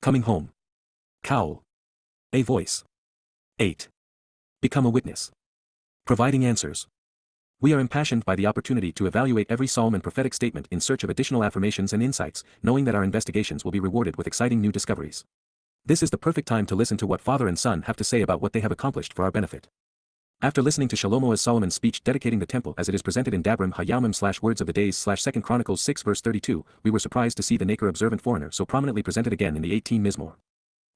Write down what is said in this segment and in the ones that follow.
Coming home. Qowl. A voice. 8. Become a witness. Providing answers. We are impassioned by the opportunity to evaluate every psalm and prophetic statement in search of additional affirmations and insights, knowing that our investigations will be rewarded with exciting new discoveries. This is the perfect time to listen to what Father and Son have to say about what they have accomplished for our benefit. After listening to Shlomo Solomon's speech dedicating the temple as it is presented in Dabrim Hayamim Words of the Days 2 Chronicles 6 verse 32, we were surprised to see the Naker observant foreigner so prominently presented again in the 18 Mizmor.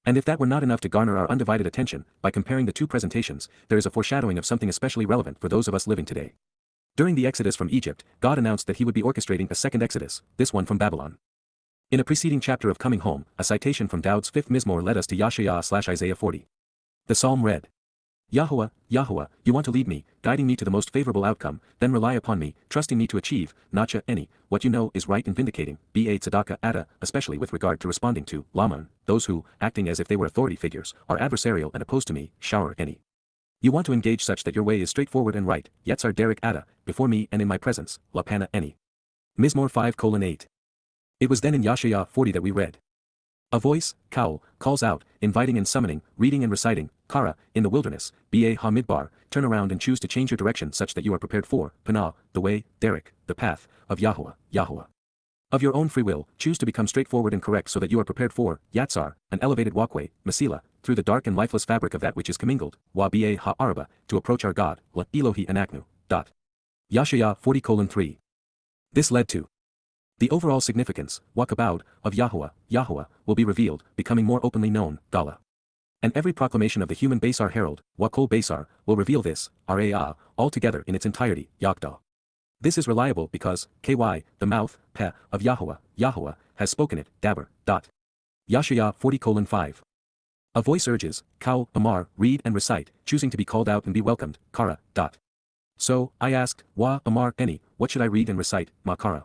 And if that were not enough to garner our undivided attention, by comparing the two presentations, there is a foreshadowing of something especially relevant for those of us living today. During the Exodus from Egypt, God announced that he would be orchestrating a second Exodus, this one from Babylon. In a preceding chapter of Coming Home, a citation from Daud's 5th Mizmor led us to Yahowah/Isaiah 40. The psalm read, Yahowah, Yahowah, you want to lead me, guiding me to the most favorable outcome, then rely upon me, trusting me to achieve, Nacha, any, what you know is right and vindicating, Ba Tzedakah Ada, especially with regard to responding to, Laman, those who, acting as if they were authority figures, are adversarial and opposed to me, Shower, any. You want to engage such that your way is straightforward and right, Yetzar Derek Ada, before me and in my presence, Lapana, any. Mizmor 5:8. It was then in Yahowah 40 that we read. A voice, Qowl, calls out, inviting and summoning, reading and reciting, Kara, in the wilderness, Ba Ha-Midbar, turn around and choose to change your direction such that you are prepared for, Panah, the way, Derek, the path, of Yahowah, Yahowah. Of your own free will, choose to become straightforward and correct so that you are prepared for, Yatzar, an elevated walkway, Masila, through the dark and lifeless fabric of that which is commingled, Wa Ba Ha-Araba, to approach our God, La Elohi Anaknu. Yahowah 40:3. This led to the overall significance, Wakabod, of Yahowah, Yahowah, will be revealed, becoming more openly known, Gala. And every proclamation of the human Basar herald, Wakol Basar, will reveal this, Raa, altogether in its entirety, Yakda. This is reliable because, Ky, the mouth, Peh, of Yahowah, Yahowah, has spoken it, Daber. Yahowah 40:5. A voice urges, Qowl, Amar, read and recite, choosing to be called out and be welcomed, Kara. So, I asked, Wa, Amar, any, what should I read and recite, Makara?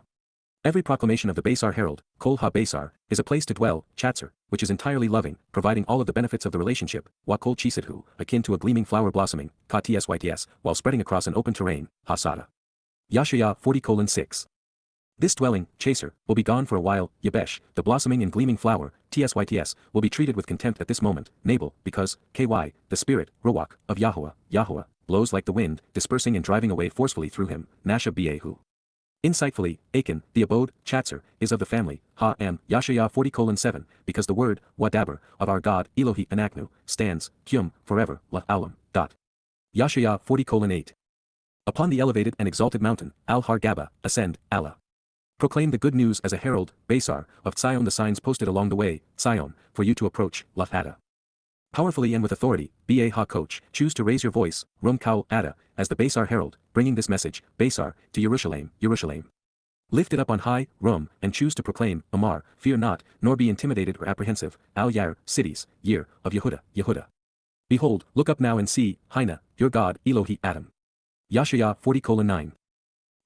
Every proclamation of the Basar herald, Kol ha-Basar, is a place to dwell, Chatzar, which is entirely loving, providing all of the benefits of the relationship, Wakol Chisidhu, akin to a gleaming flower blossoming, Ka-Tyts, while spreading across an open terrain, Hasada. Yahowah 40:6. This dwelling, Chaser, will be gone for a while, Yabesh, the blossoming and gleaming flower, Tyts, will be treated with contempt at this moment, Nabal, because, Ky, the spirit, Ruach, of Yahowah, Yahowah, blows like the wind, dispersing and driving away forcefully through him, Nasha Bahu. Insightfully, Achan, the abode, Chatzar, is of the family, Ha-Am, Yahowah 40:7, because the word, Wadaber, of our God, Elohi Anaknu, stands, Kyum, forever, La-Alam. Yahowah 40:8. Upon the elevated and exalted mountain, Al-Har Gaba, ascend, Allah. Proclaim the good news as a herald, Basar, of Tzion the signs posted along the way, Tzion, for you to approach, La-Ada. Powerfully and with authority, Ba Ha-Coach, choose to raise your voice, Rum Qowl Ada, as the Basar herald, bringing this message, Basar, to Yerushalayim, Yerushalayim. Lift it up on high, Rum, and choose to proclaim, Amar, fear not, nor be intimidated or apprehensive, Al-Yar, cities, year, of Yehuda, Yehuda. Behold, look up now and see, Haina, your God, Elohi Adam. Yahowah 40:9.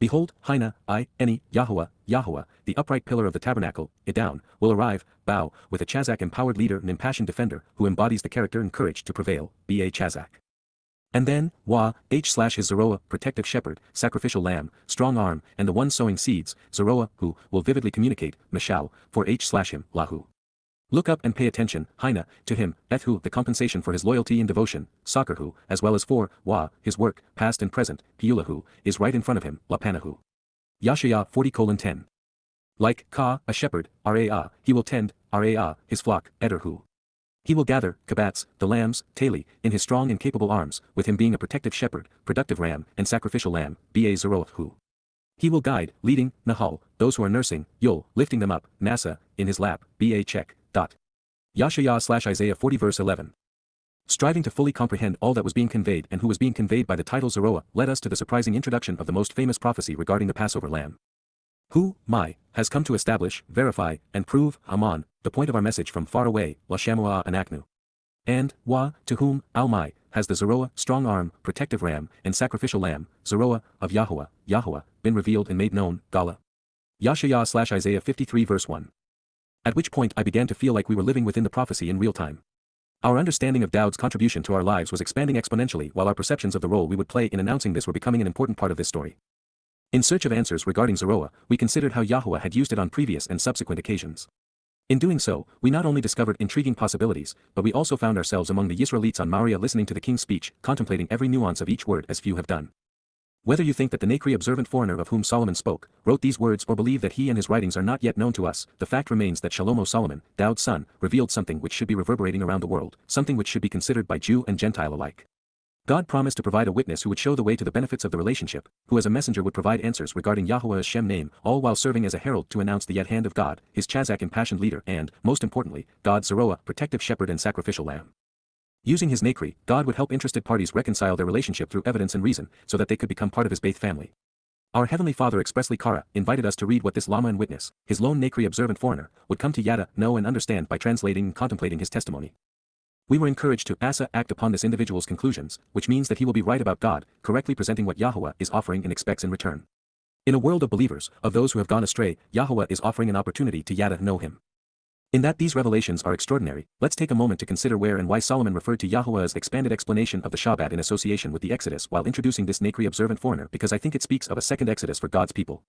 Behold, Haina, any, Yahowah, Yahowah, the upright pillar of the tabernacle, Idown, will arrive, bow, with a Chazak-empowered leader and impassioned defender, who embodies the character and courage to prevail, Ba Chazak. And then, Wa, his Zeroah, protective shepherd, sacrificial lamb, strong arm, and the one sowing seeds, Zeroah, who, will vividly communicate, Mashal, for him, Lahu. Look up and pay attention, Haina, to him, Ethu, the compensation for his loyalty and devotion, Sakarhu, as well as for, Wa, his work, past and present, Piulahu, is right in front of him, Lapanahu. Yahowah 40:10. Like Ka, a shepherd, Raa, he will tend, Raa, his flock, Ederhu. He will gather, Kabats, the lambs, Tali, in his strong and capable arms, with him being a protective shepherd, productive ram, and sacrificial lamb, Ba Zeroahu. He will guide, leading, Nahal, those who are nursing, Yul, lifting them up, Nasa, in his lap, Ba Chek. Yahowah/Isaiah 40:11. Striving to fully comprehend all that was being conveyed and who was being conveyed by the title Zeroah led us to the surprising introduction of the most famous prophecy regarding the Passover lamb. Who, has come to establish, verify, and prove, Haman, the point of our message from far away, Lashamuah Anaknu. And, Wa, to whom, Al-Mai, has the Zeroah, strong arm, protective ram, and sacrificial lamb, Zeroah, of Yahowah, Yahowah, been revealed and made known, Gala. Yahowah/Isaiah 53:1. At which point I began to feel like we were living within the prophecy in real time. Our understanding of Daud's contribution to our lives was expanding exponentially while our perceptions of the role we would play in announcing this were becoming an important part of this story. In search of answers regarding Zeroah, we considered how Yahowah had used it on previous and subsequent occasions. In doing so, we not only discovered intriguing possibilities, but we also found ourselves among the Yisraelites on Maria listening to the king's speech, contemplating every nuance of each word as few have done. Whether you think that the Nakri observant foreigner of whom Solomon spoke, wrote these words or believe that he and his writings are not yet known to us, the fact remains that Shalomo Solomon, Daud's son, revealed something which should be reverberating around the world, something which should be considered by Jew and Gentile alike. God promised to provide a witness who would show the way to the benefits of the relationship, who as a messenger would provide answers regarding Yahowah's Shem name, all while serving as a herald to announce the yet hand of God, his Chazak impassioned leader and, most importantly, God's Zeroah, protective shepherd and sacrificial lamb. Using his Nakri, God would help interested parties reconcile their relationship through evidence and reason, so that they could become part of his Beit family. Our Heavenly Father expressly invited us to read what this Lama and witness, his lone Nakri observant foreigner, would come to Yada, know and understand by translating and contemplating his testimony. We were encouraged to act upon this individual's conclusions, which means that he will be right about God, correctly presenting what Yahowah is offering and expects in return. In a world of believers, of those who have gone astray, Yahowah is offering an opportunity to Yada know him. In that these revelations are extraordinary, let's take a moment to consider where and why Solomon referred to Yahowah's expanded explanation of the Shabat in association with the Exodus while introducing this Nakri observant foreigner, because I think it speaks of a second Exodus for God's people.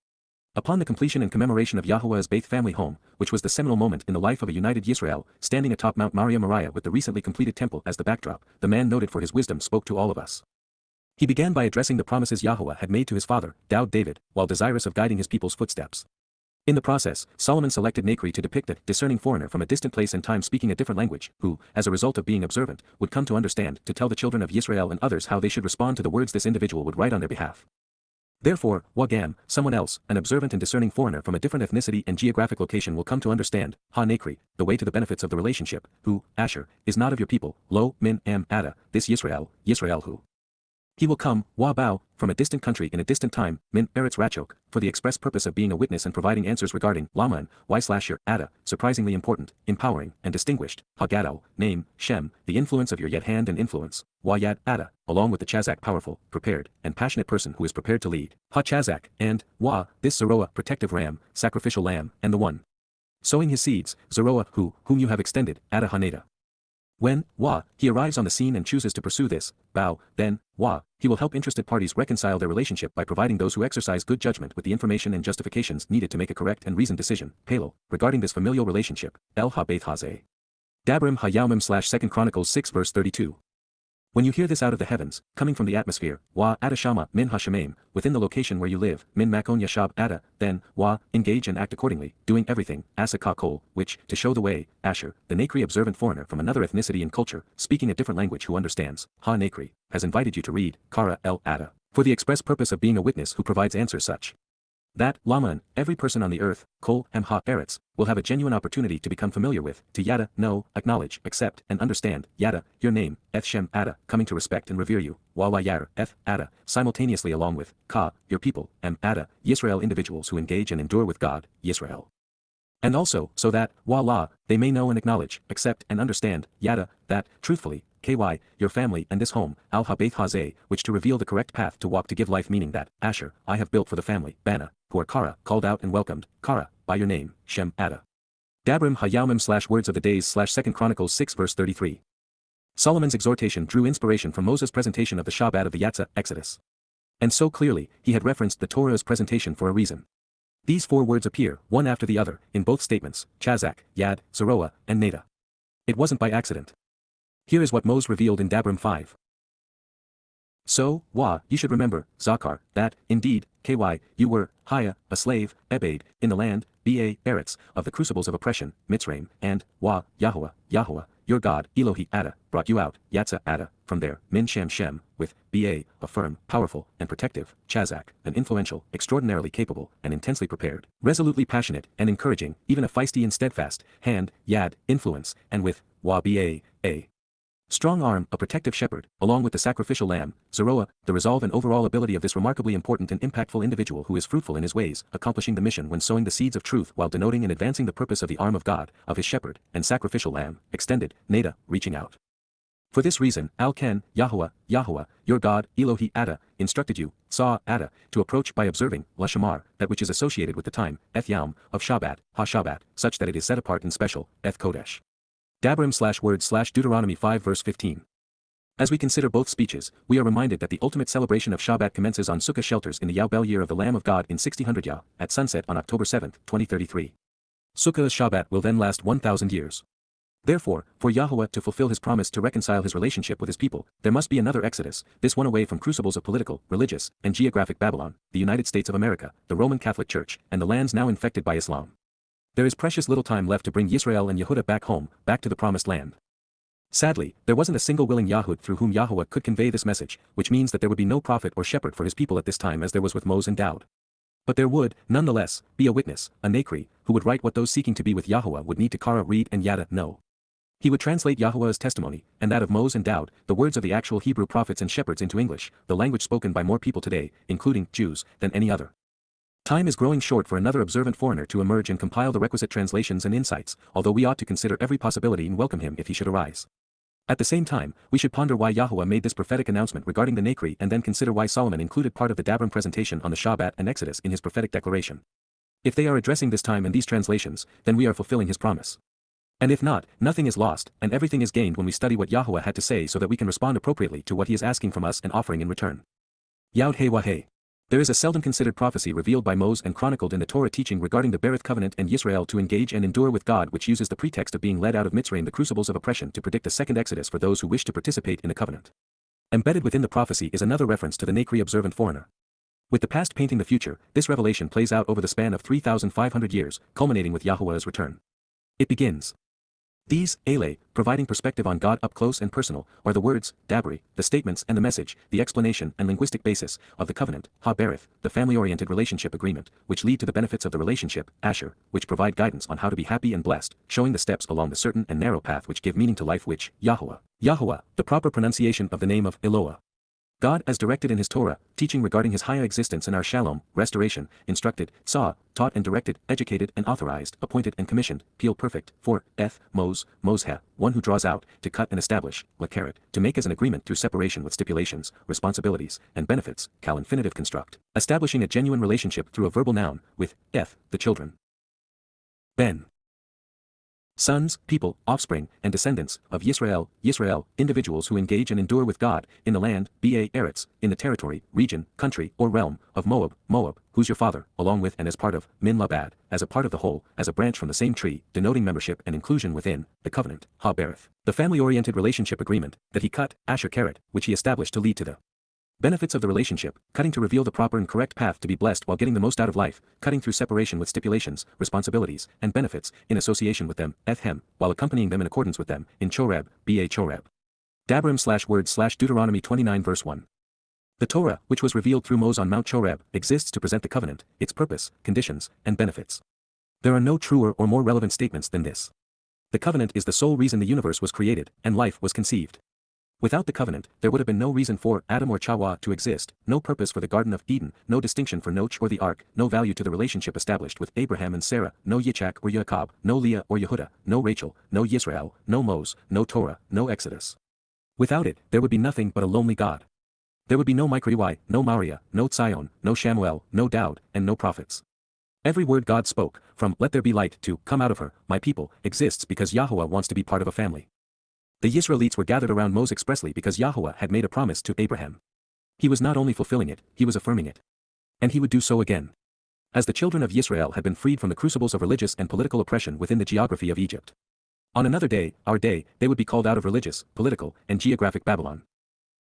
Upon the completion and commemoration of Yahowah's Beit family home, which was the seminal moment in the life of a united Yisrael, standing atop Mount Moriah with the recently completed temple as the backdrop, the man noted for his wisdom spoke to all of us. He began by addressing the promises Yahowah had made to his father, David, while desirous of guiding his people's footsteps. In the process, Solomon selected Nakri to depict a discerning foreigner from a distant place and time speaking a different language, who, as a result of being observant, would come to understand, to tell the children of Yisrael and others how they should respond to the words this individual would write on their behalf. Therefore, Wagam, someone else, an observant and discerning foreigner from a different ethnicity and geographic location will come to understand, Nakri, the way to the benefits of the relationship, who, Asher, is not of your people, Lo, Min, Am, Ada, this Yisrael who. He will come, Wabao, from a distant country in a distant time, Min, Eretz Rachok, for the express purpose of being a witness and providing answers regarding, Laman, Y/your, Ada, surprisingly important, empowering, and distinguished, Hagadol, name, Shem, the influence of your yet hand and influence, Wayad, Ada, along with the Chazak powerful, prepared, and passionate person who is prepared to lead, Ha-Chazak, and, this Zeroah, protective ram, sacrificial lamb, and the one. Sowing his seeds, Zeroah, whom you have extended, Ada Haneda. When, he arrives on the scene and chooses to pursue this, then, he will help interested parties reconcile their relationship by providing those who exercise good judgment with the information and justifications needed to make a correct and reasoned decision, Pelo, regarding this familial relationship, El Ha-Beit Hazeh. Dabrim Ha-Yaumim/2 Chronicles 6 verse 32. When you hear this out of the heavens, coming from the atmosphere, Adashama, Min Hashemaim, within the location where you live, Min Makon Yashab Ada, then, engage and act accordingly, doing everything, Asa Qowl, which, to show the way, Asher, the Nakri observant foreigner from another ethnicity and culture, speaking a different language who understands, Ha-Nakri, has invited you to read, Kara El Ada, for the express purpose of being a witness who provides answers such. That, Laman, every person on the earth, Qowl, Eretz, will have a genuine opportunity to become familiar with, to Yada, know, acknowledge, accept, and understand, Yada, your name, Shem Ada, coming to respect and revere you, YYR, Ada, simultaneously along with, Ka, your people, Ada, Yisrael individuals who engage and endure with God, Yisrael. And also, so that, they may know and acknowledge, accept and understand, Yada, that, truthfully, KY, your family and this home, Al Ha-Beit Hazeh, which to reveal the correct path to walk to give life meaning that, Asher, I have built for the family, Bana, who are Kara, called out and welcomed, Kara, by your name, Shem Ada. Dabrim Ha-Yaumim/Words of the Days/2 Chronicles 6 verse 33. Solomon's exhortation drew inspiration from Moses' presentation of the Shabat of the Yatzah, Exodus. And so clearly, he had referenced the Torah's presentation for a reason. These 4 words appear, one after the other, in both statements, Chazak, Yad, Zeroah, and Nada. It wasn't by accident. Here is what Moses revealed in Dabrim 5. So, you should remember, Zakar, that, indeed, KY, you were, Haya, a slave, Ebed, in the land, Ba, Eretz, of the crucibles of oppression, Mitzrayim, and, Yahowah, your God, Elohi Ada, brought you out, Yatzah Ada, from there, Min Shem, with, Ba, a firm, powerful, and protective, Chazak, an influential, extraordinarily capable, and intensely prepared, resolutely passionate, and encouraging, even a feisty and steadfast, hand, Yad, influence, and with, Ba, a strong arm, a protective shepherd, along with the sacrificial lamb, Zeroah, the resolve and overall ability of this remarkably important and impactful individual who is fruitful in his ways, accomplishing the mission when sowing the seeds of truth while denoting and advancing the purpose of the arm of God, of his shepherd, and sacrificial lamb, extended, Nada, reaching out. For this reason, Al-Ken, Yahowah, your God, Elohi Ada, instructed you, Saw Ada, to approach by observing, Lashamar, that which is associated with the time, Yaum, of Shabat, Ha-Shabat, such that it is set apart and special, Kodesh. Dabrim/Words/Deuteronomy 5 verse 15. As we consider both speeches, we are reminded that the ultimate celebration of Shabat commences on Sukkah shelters in the Yobel year of the Lamb of God in 1600 Yah, at sunset on October 7, 2033. Sukkah's Shabat will then last 1,000 years. Therefore, for Yahowah to fulfill his promise to reconcile his relationship with his people, there must be another exodus, this one away from crucibles of political, religious, and geographic Babylon, the United States of America, the Roman Catholic Church, and the lands now infected by Islam. There is precious little time left to bring Yisrael and Yehudah back home, back to the promised land. Sadly, there wasn't a single willing Yahud through whom Yahowah could convey this message, which means that there would be no prophet or shepherd for his people at this time as there was with Moses and Daud. But there would, nonetheless, be a witness, a Nakri, who would write what those seeking to be with Yahowah would need to Kara read and Yada know. He would translate Yahowah's testimony, and that of Moses and Daud, the words of the actual Hebrew prophets and shepherds into English, the language spoken by more people today, including Jews, than any other. Time is growing short for another observant foreigner to emerge and compile the requisite translations and insights, although we ought to consider every possibility and welcome him if he should arise. At the same time, we should ponder why Yahowah made this prophetic announcement regarding the Nakri and then consider why Solomon included part of the Dabram presentation on the Shabat and Exodus in his prophetic declaration. If they are addressing this time and these translations, then we are fulfilling his promise. And if not, nothing is lost, and everything is gained when we study what Yahowah had to say so that we can respond appropriately to what he is asking from us and offering in return. Yod He Wah He. There is a seldom considered prophecy revealed by Moses and chronicled in the Torah teaching regarding the Berith covenant and Yisrael to engage and endure with God, which uses the pretext of being led out of Mitzrayim, the crucibles of oppression, to predict a second exodus for those who wish to participate in the covenant. Embedded within the prophecy is another reference to the Nakri observant foreigner. With the past painting the future, this revelation plays out over the span of 3,500 years, culminating with Yahowah's return. It begins. These, Ele, providing perspective on God up close and personal, are the words, Dabri, the statements and the message, the explanation and linguistic basis, of the covenant, Ha-Berith, the family-oriented relationship agreement, which lead to the benefits of the relationship, Asher, which provide guidance on how to be happy and blessed, showing the steps along the certain and narrow path which give meaning to life, which, Yahowah. Yahowah, the proper pronunciation of the name of Eloah. God as directed in his Torah, teaching regarding his higher existence and our shalom, restoration, instructed, saw, taught and directed, educated and authorized, appointed and commissioned, Peel perfect, for, Moshe, one who draws out, to cut and establish, Lakaret, to make as an agreement through separation with stipulations, responsibilities, and benefits, Cal infinitive construct, establishing a genuine relationship through a verbal noun, with, the children. Ben. Sons, people, offspring, and descendants, of Yisrael, individuals who engage and endure with God, in the land, Eretz, in the territory, region, country, or realm, of Moab, who's your father, along with and as part of, Min Labad, as a part of the whole, as a branch from the same tree, denoting membership and inclusion within, the covenant, Ha-Berith, the family-oriented relationship agreement, that he cut, Asher Karet, which he established to lead to the benefits of the relationship, cutting to reveal the proper and correct path to be blessed while getting the most out of life, cutting through separation with stipulations, responsibilities, and benefits, in association with them, Ethem, while accompanying them in accordance with them, in Choreb, Choreb. Dabram/word/Deuteronomy 29 verse 1. The Torah, which was revealed through Moses on Mount Choreb, exists to present the covenant, its purpose, conditions, and benefits. There are no truer or more relevant statements than this. The covenant is the sole reason the universe was created, and life was conceived. Without the covenant, there would have been no reason for Adam or Chawah to exist, no purpose for the Garden of Eden, no distinction for Noach or the Ark, no value to the relationship established with Abraham and Sarah, no Yitzchak or Jacob, no Leah or Yehudah, no Rachel, no Yisrael, no Moses, no Torah, no Exodus. Without it, there would be nothing but a lonely God. There would be no Michri, no Maria, no Tzion, no Shamuel, no Daud, and no prophets. Every word God spoke, from "let there be light" to "come out of her, my people," exists because Yahowah wants to be part of a family. The Israelites were gathered around Moses expressly because Yahowah had made a promise to Abraham. He was not only fulfilling it, he was affirming it. And he would do so again. As the children of Israel had been freed from the crucibles of religious and political oppression within the geography of Egypt. On another day, our day, they would be called out of religious, political, and geographic Babylon.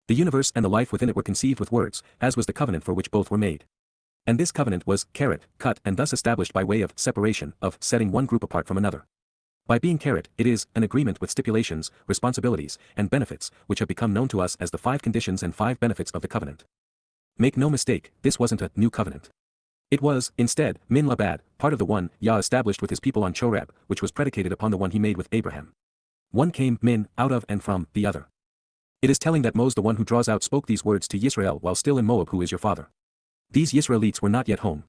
The universe and the life within it were conceived with words, as was the covenant for which both were made. And this covenant was, Karet, cut, and thus established by way of separation, of setting one group apart from another. By being Karet, it is an agreement with stipulations, responsibilities, and benefits, which have become known to us as the 5 conditions and 5 benefits of the covenant. Make no mistake, this wasn't a new covenant. It was, instead, Min Labad, part of the one Yah established with his people on Choreb, which was predicated upon the one he made with Abraham. One came, Min, out of and from the other. It is telling that Moses, the one who draws out, spoke these words to Yisrael while still in Moab, who is your father. These Yisraelites were not yet home.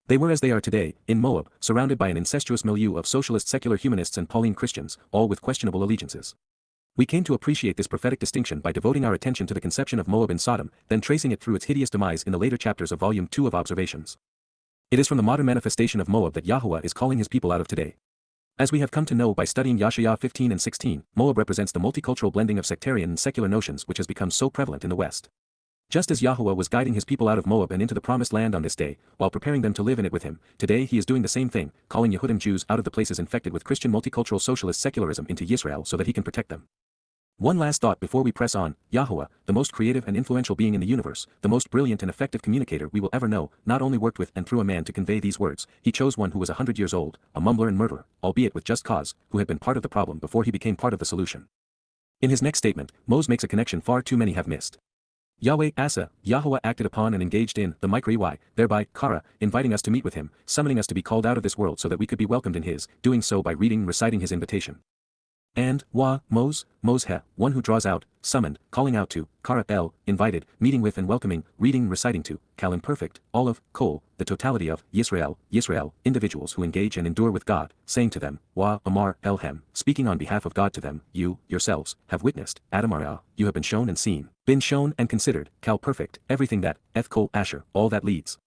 They were as they are today, in Moab, surrounded by an incestuous milieu of socialist secular humanists and Pauline Christians, all with questionable allegiances. We came to appreciate this prophetic distinction by devoting our attention to the conception of Moab in Sodom, then tracing it through its hideous demise in the later chapters of Volume 2 of Observations. It is from the modern manifestation of Moab that Yahowah is calling his people out of today. As we have come to know by studying Yashayah 15 and 16, Moab represents the multicultural blending of sectarian and secular notions which has become so prevalent in the West. Just as Yahowah was guiding his people out of Moab and into the promised land on this day, while preparing them to live in it with him, today he is doing the same thing, calling Yehudim Jews out of the places infected with Christian multicultural socialist secularism into Yisrael so that he can protect them. One last thought before we press on. Yahowah, the most creative and influential being in the universe, the most brilliant and effective communicator we will ever know, not only worked with and through a man to convey these words, he chose one who was 100 years old, a mumbler and murderer, albeit with just cause, who had been part of the problem before he became part of the solution. In his next statement, Moses makes a connection far too many have missed. Yahweh Asa, Yahowah acted upon and engaged in the YYV1C8, thereby Kara, inviting us to meet with him, summoning us to be called out of this world so that we could be welcomed in his, doing so by reading and reciting his invitation. And Moses, one who draws out, summoned, calling out to, Kara El, invited, meeting with and welcoming, reading and reciting to, Kal imperfect, all of, Qowl, the totality of, Yisrael, individuals who engage and endure with God, saying to them, Amar Elhem, speaking on behalf of God to them, you, yourselves, have witnessed, Adamara, you have been shown and seen, been shown and considered, Kal perfect, everything that, Qowl Asher, all that leads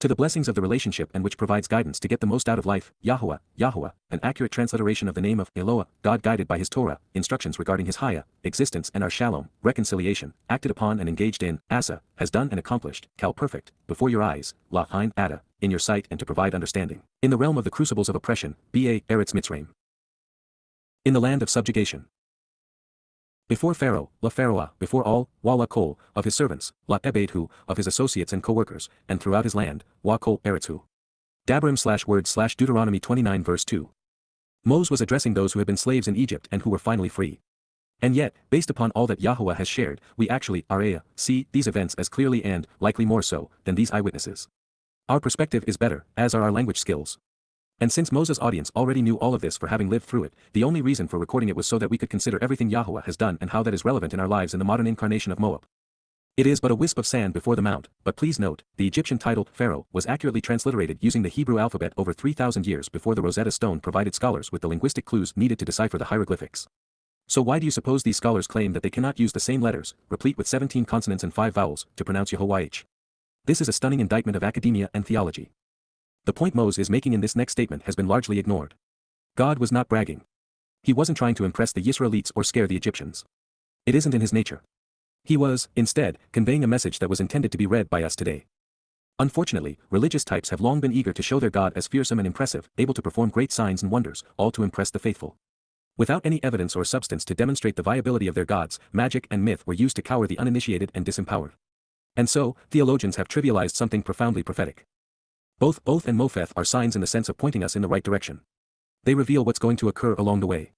to the blessings of the relationship and which provides guidance to get the most out of life. Yahowah, an accurate transliteration of the name of Eloah, God guided by his Torah, instructions regarding his Haya, existence and our Shalom, reconciliation, acted upon and engaged in, Asa, has done and accomplished, Kal perfect, before your eyes, La Ein Ada, in your sight and to provide understanding. In the realm of the crucibles of oppression, Ba Eretz Mitzrayim. In the land of subjugation. Before Pharaoh, La Pharaoh, before all, Wala Qowl, of his servants, La Ebedhu, of his associates and co-workers, and throughout his land, Wa Qowl Eretzu. Dabrim/word/Deuteronomy 29 verse 2. Moses was addressing those who had been slaves in Egypt and who were finally free. And yet, based upon all that Yahowah has shared, we actually see these events as clearly and, likely more so, than these eyewitnesses. Our perspective is better, as are our language skills. And since Moses' audience already knew all of this for having lived through it, the only reason for recording it was so that we could consider everything Yahowah has done and how that is relevant in our lives in the modern incarnation of Moab. It is but a wisp of sand before the mount, but please note, the Egyptian title, Pharaoh, was accurately transliterated using the Hebrew alphabet over 3,000 years before the Rosetta Stone provided scholars with the linguistic clues needed to decipher the hieroglyphics. So why do you suppose these scholars claim that they cannot use the same letters, replete with 17 consonants and 5 vowels, to pronounce YAHOWAH? This is a stunning indictment of academia and theology. The point Moses is making in this next statement has been largely ignored. God was not bragging. He wasn't trying to impress the Yisraelites or scare the Egyptians. It isn't in his nature. He was, instead, conveying a message that was intended to be read by us today. Unfortunately, religious types have long been eager to show their God as fearsome and impressive, able to perform great signs and wonders, all to impress the faithful. Without any evidence or substance to demonstrate the viability of their gods, magic and myth were used to cower the uninitiated and disempowered. And so, theologians have trivialized something profoundly prophetic. Both Oath and Mopheth are signs in the sense of pointing us in the right direction. They reveal what's going to occur along the way.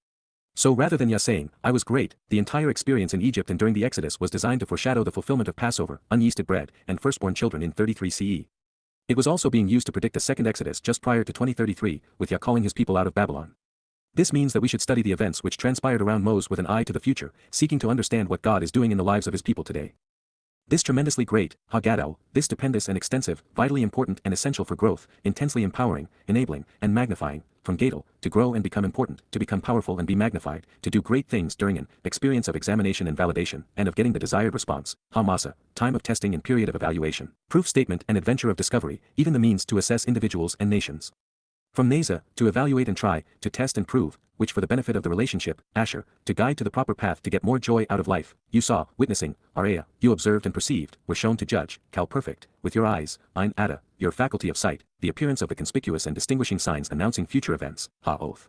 So rather than Yah saying, I was great, the entire experience in Egypt and during the Exodus was designed to foreshadow the fulfillment of Passover, unyeasted bread, and firstborn children in 33 CE. It was also being used to predict a second Exodus just prior to 2033, with Yah calling his people out of Babylon. This means that we should study the events which transpired around Moses with an eye to the future, seeking to understand what God is doing in the lives of his people today. This tremendously great, Haggadah, this stupendous and extensive, vitally important and essential for growth, intensely empowering, enabling, and magnifying, from Gadol, to grow and become important, to become powerful and be magnified, to do great things during an experience of examination and validation, and of getting the desired response, Hamasa, time of testing and period of evaluation, proof statement and adventure of discovery, even the means to assess individuals and nations. From Neza, to evaluate and try, to test and prove, which for the benefit of the relationship, Asher, to guide to the proper path to get more joy out of life, you saw, witnessing, Araya, you observed and perceived, were shown to judge, Kal perfect, with your eyes, Ein Ada, your faculty of sight, the appearance of the conspicuous and distinguishing signs announcing future events, Ha-Oath.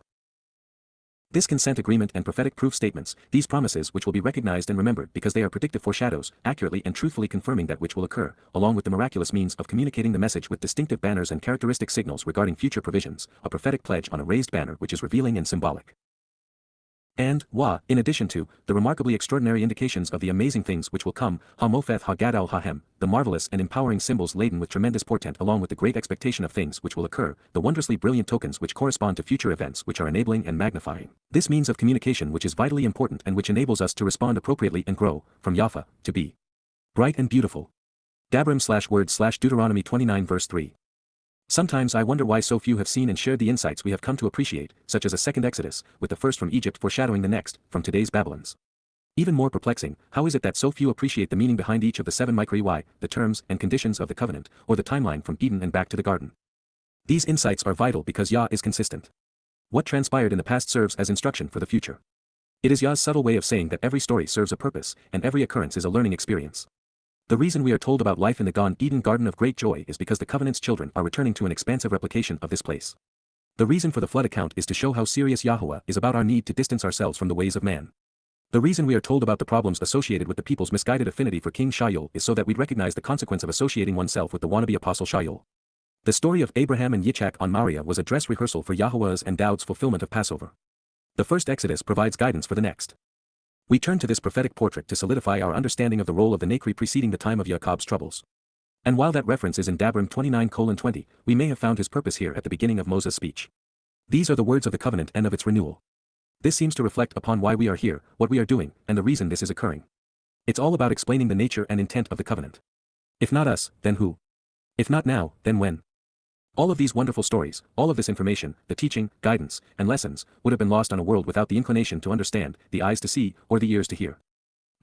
This consent agreement and prophetic proof statements, these promises which will be recognized and remembered because they are predictive foreshadows, accurately and truthfully confirming that which will occur, along with the miraculous means of communicating the message with distinctive banners and characteristic signals regarding future provisions, a prophetic pledge on a raised banner which is revealing and symbolic. And, in addition to, the remarkably extraordinary indications of the amazing things which will come, Ha-Mopheth Ha-Gadol Ha-Hem, the marvelous and empowering symbols laden with tremendous portent along with the great expectation of things which will occur, the wondrously brilliant tokens which correspond to future events which are enabling and magnifying. This means of communication which is vitally important and which enables us to respond appropriately and grow, from Yafa, to be bright and beautiful. Dabrim/word/Deuteronomy 29 verse 3. Sometimes I wonder why so few have seen and shared the insights we have come to appreciate, such as a second Exodus, with the first from Egypt foreshadowing the next, from today's Babylons. Even more perplexing, how is it that so few appreciate the meaning behind each of the 7 YYV1C8, the terms and conditions of the covenant, or the timeline from Eden and back to the garden? These insights are vital because Yah is consistent. What transpired in the past serves as instruction for the future. It is Yah's subtle way of saying that every story serves a purpose, and every occurrence is a learning experience. The reason we are told about life in the Gan Eden Garden of Great Joy is because the covenant's children are returning to an expansive replication of this place. The reason for the flood account is to show how serious Yahowah is about our need to distance ourselves from the ways of man. The reason we are told about the problems associated with the people's misguided affinity for King Shaul is so that we'd recognize the consequence of associating oneself with the wannabe apostle Shaul. The story of Abraham and Yitzhak on Moriah was a dress rehearsal for Yahowah's and Daud's fulfillment of Passover. The first Exodus provides guidance for the next. We turn to this prophetic portrait to solidify our understanding of the role of the Nakri preceding the time of Jacob's troubles. And while that reference is in Dabram 29:20, we may have found his purpose here at the beginning of Moses' speech. These are the words of the covenant and of its renewal. This seems to reflect upon why we are here, what we are doing, and the reason this is occurring. It's all about explaining the nature and intent of the covenant. If not us, then who? If not now, then when? All of these wonderful stories, all of this information, the teaching, guidance, and lessons, would have been lost on a world without the inclination to understand, the eyes to see, or the ears to hear.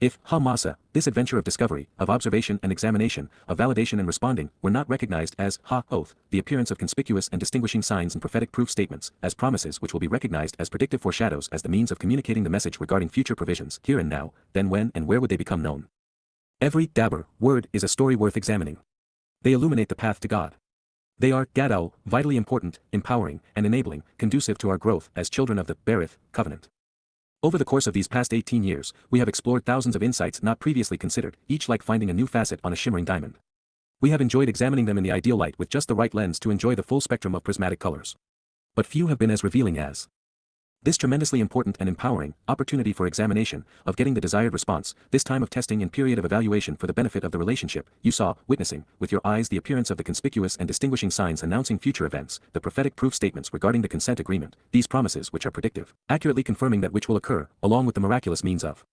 If, ha-masa, this adventure of discovery, of observation and examination, of validation and responding, were not recognized as, ha-oath, the appearance of conspicuous and distinguishing signs and prophetic proof statements, as promises which will be recognized as predictive foreshadows as the means of communicating the message regarding future provisions, here and now, then when and where would they become known? Every dabber word is a story worth examining. They illuminate the path to God. They are, gadol, vitally important, empowering, and enabling, conducive to our growth as children of the Berith covenant. Over the course of these past 18 years, we have explored thousands of insights not previously considered, each like finding a new facet on a shimmering diamond. We have enjoyed examining them in the ideal light with just the right lens to enjoy the full spectrum of prismatic colors. But few have been as revealing as this tremendously important and empowering opportunity for examination, of getting the desired response, this time of testing and period of evaluation for the benefit of the relationship, you saw, witnessing, with your eyes the appearance of the conspicuous and distinguishing signs announcing future events, the prophetic proof statements regarding the consent agreement, these promises which are predictive, accurately confirming that which will occur, along with the miraculous means of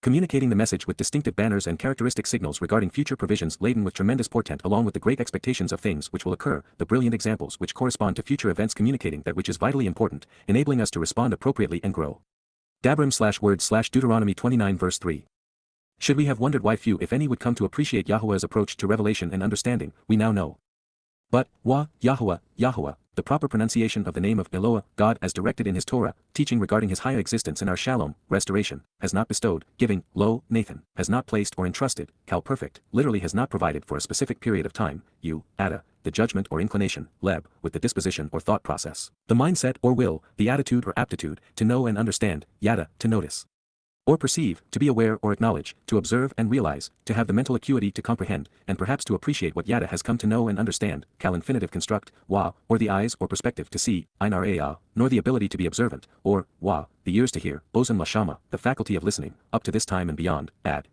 communicating the message with distinctive banners and characteristic signals regarding future provisions laden with tremendous portent along with the great expectations of things which will occur, the brilliant examples which correspond to future events communicating that which is vitally important, enabling us to respond appropriately and grow. Dabram/word/Deuteronomy 29:3. Should we have wondered why few if any would come to appreciate Yahowah's approach to revelation and understanding, we now know. But, YAHOWAH, Yahowah, the proper pronunciation of the name of Eloah, God as directed in his Torah, teaching regarding his higher existence in our shalom, restoration, has not bestowed, giving, lo, Nathan, has not placed or entrusted, Qowl perfect, literally has not provided for a specific period of time, Yada, the judgment or inclination, leb, with the disposition or thought process, the mindset or will, the attitude or aptitude, to know and understand, Yada, to notice or perceive, to be aware or acknowledge, to observe and realize, to have the mental acuity to comprehend, and perhaps to appreciate what Yada has come to know and understand, Qowl infinitive construct, or the eyes or perspective to see, nor the ability to be observant, or, the ears to hear, ozen lashama, the faculty of listening, up to this time and beyond,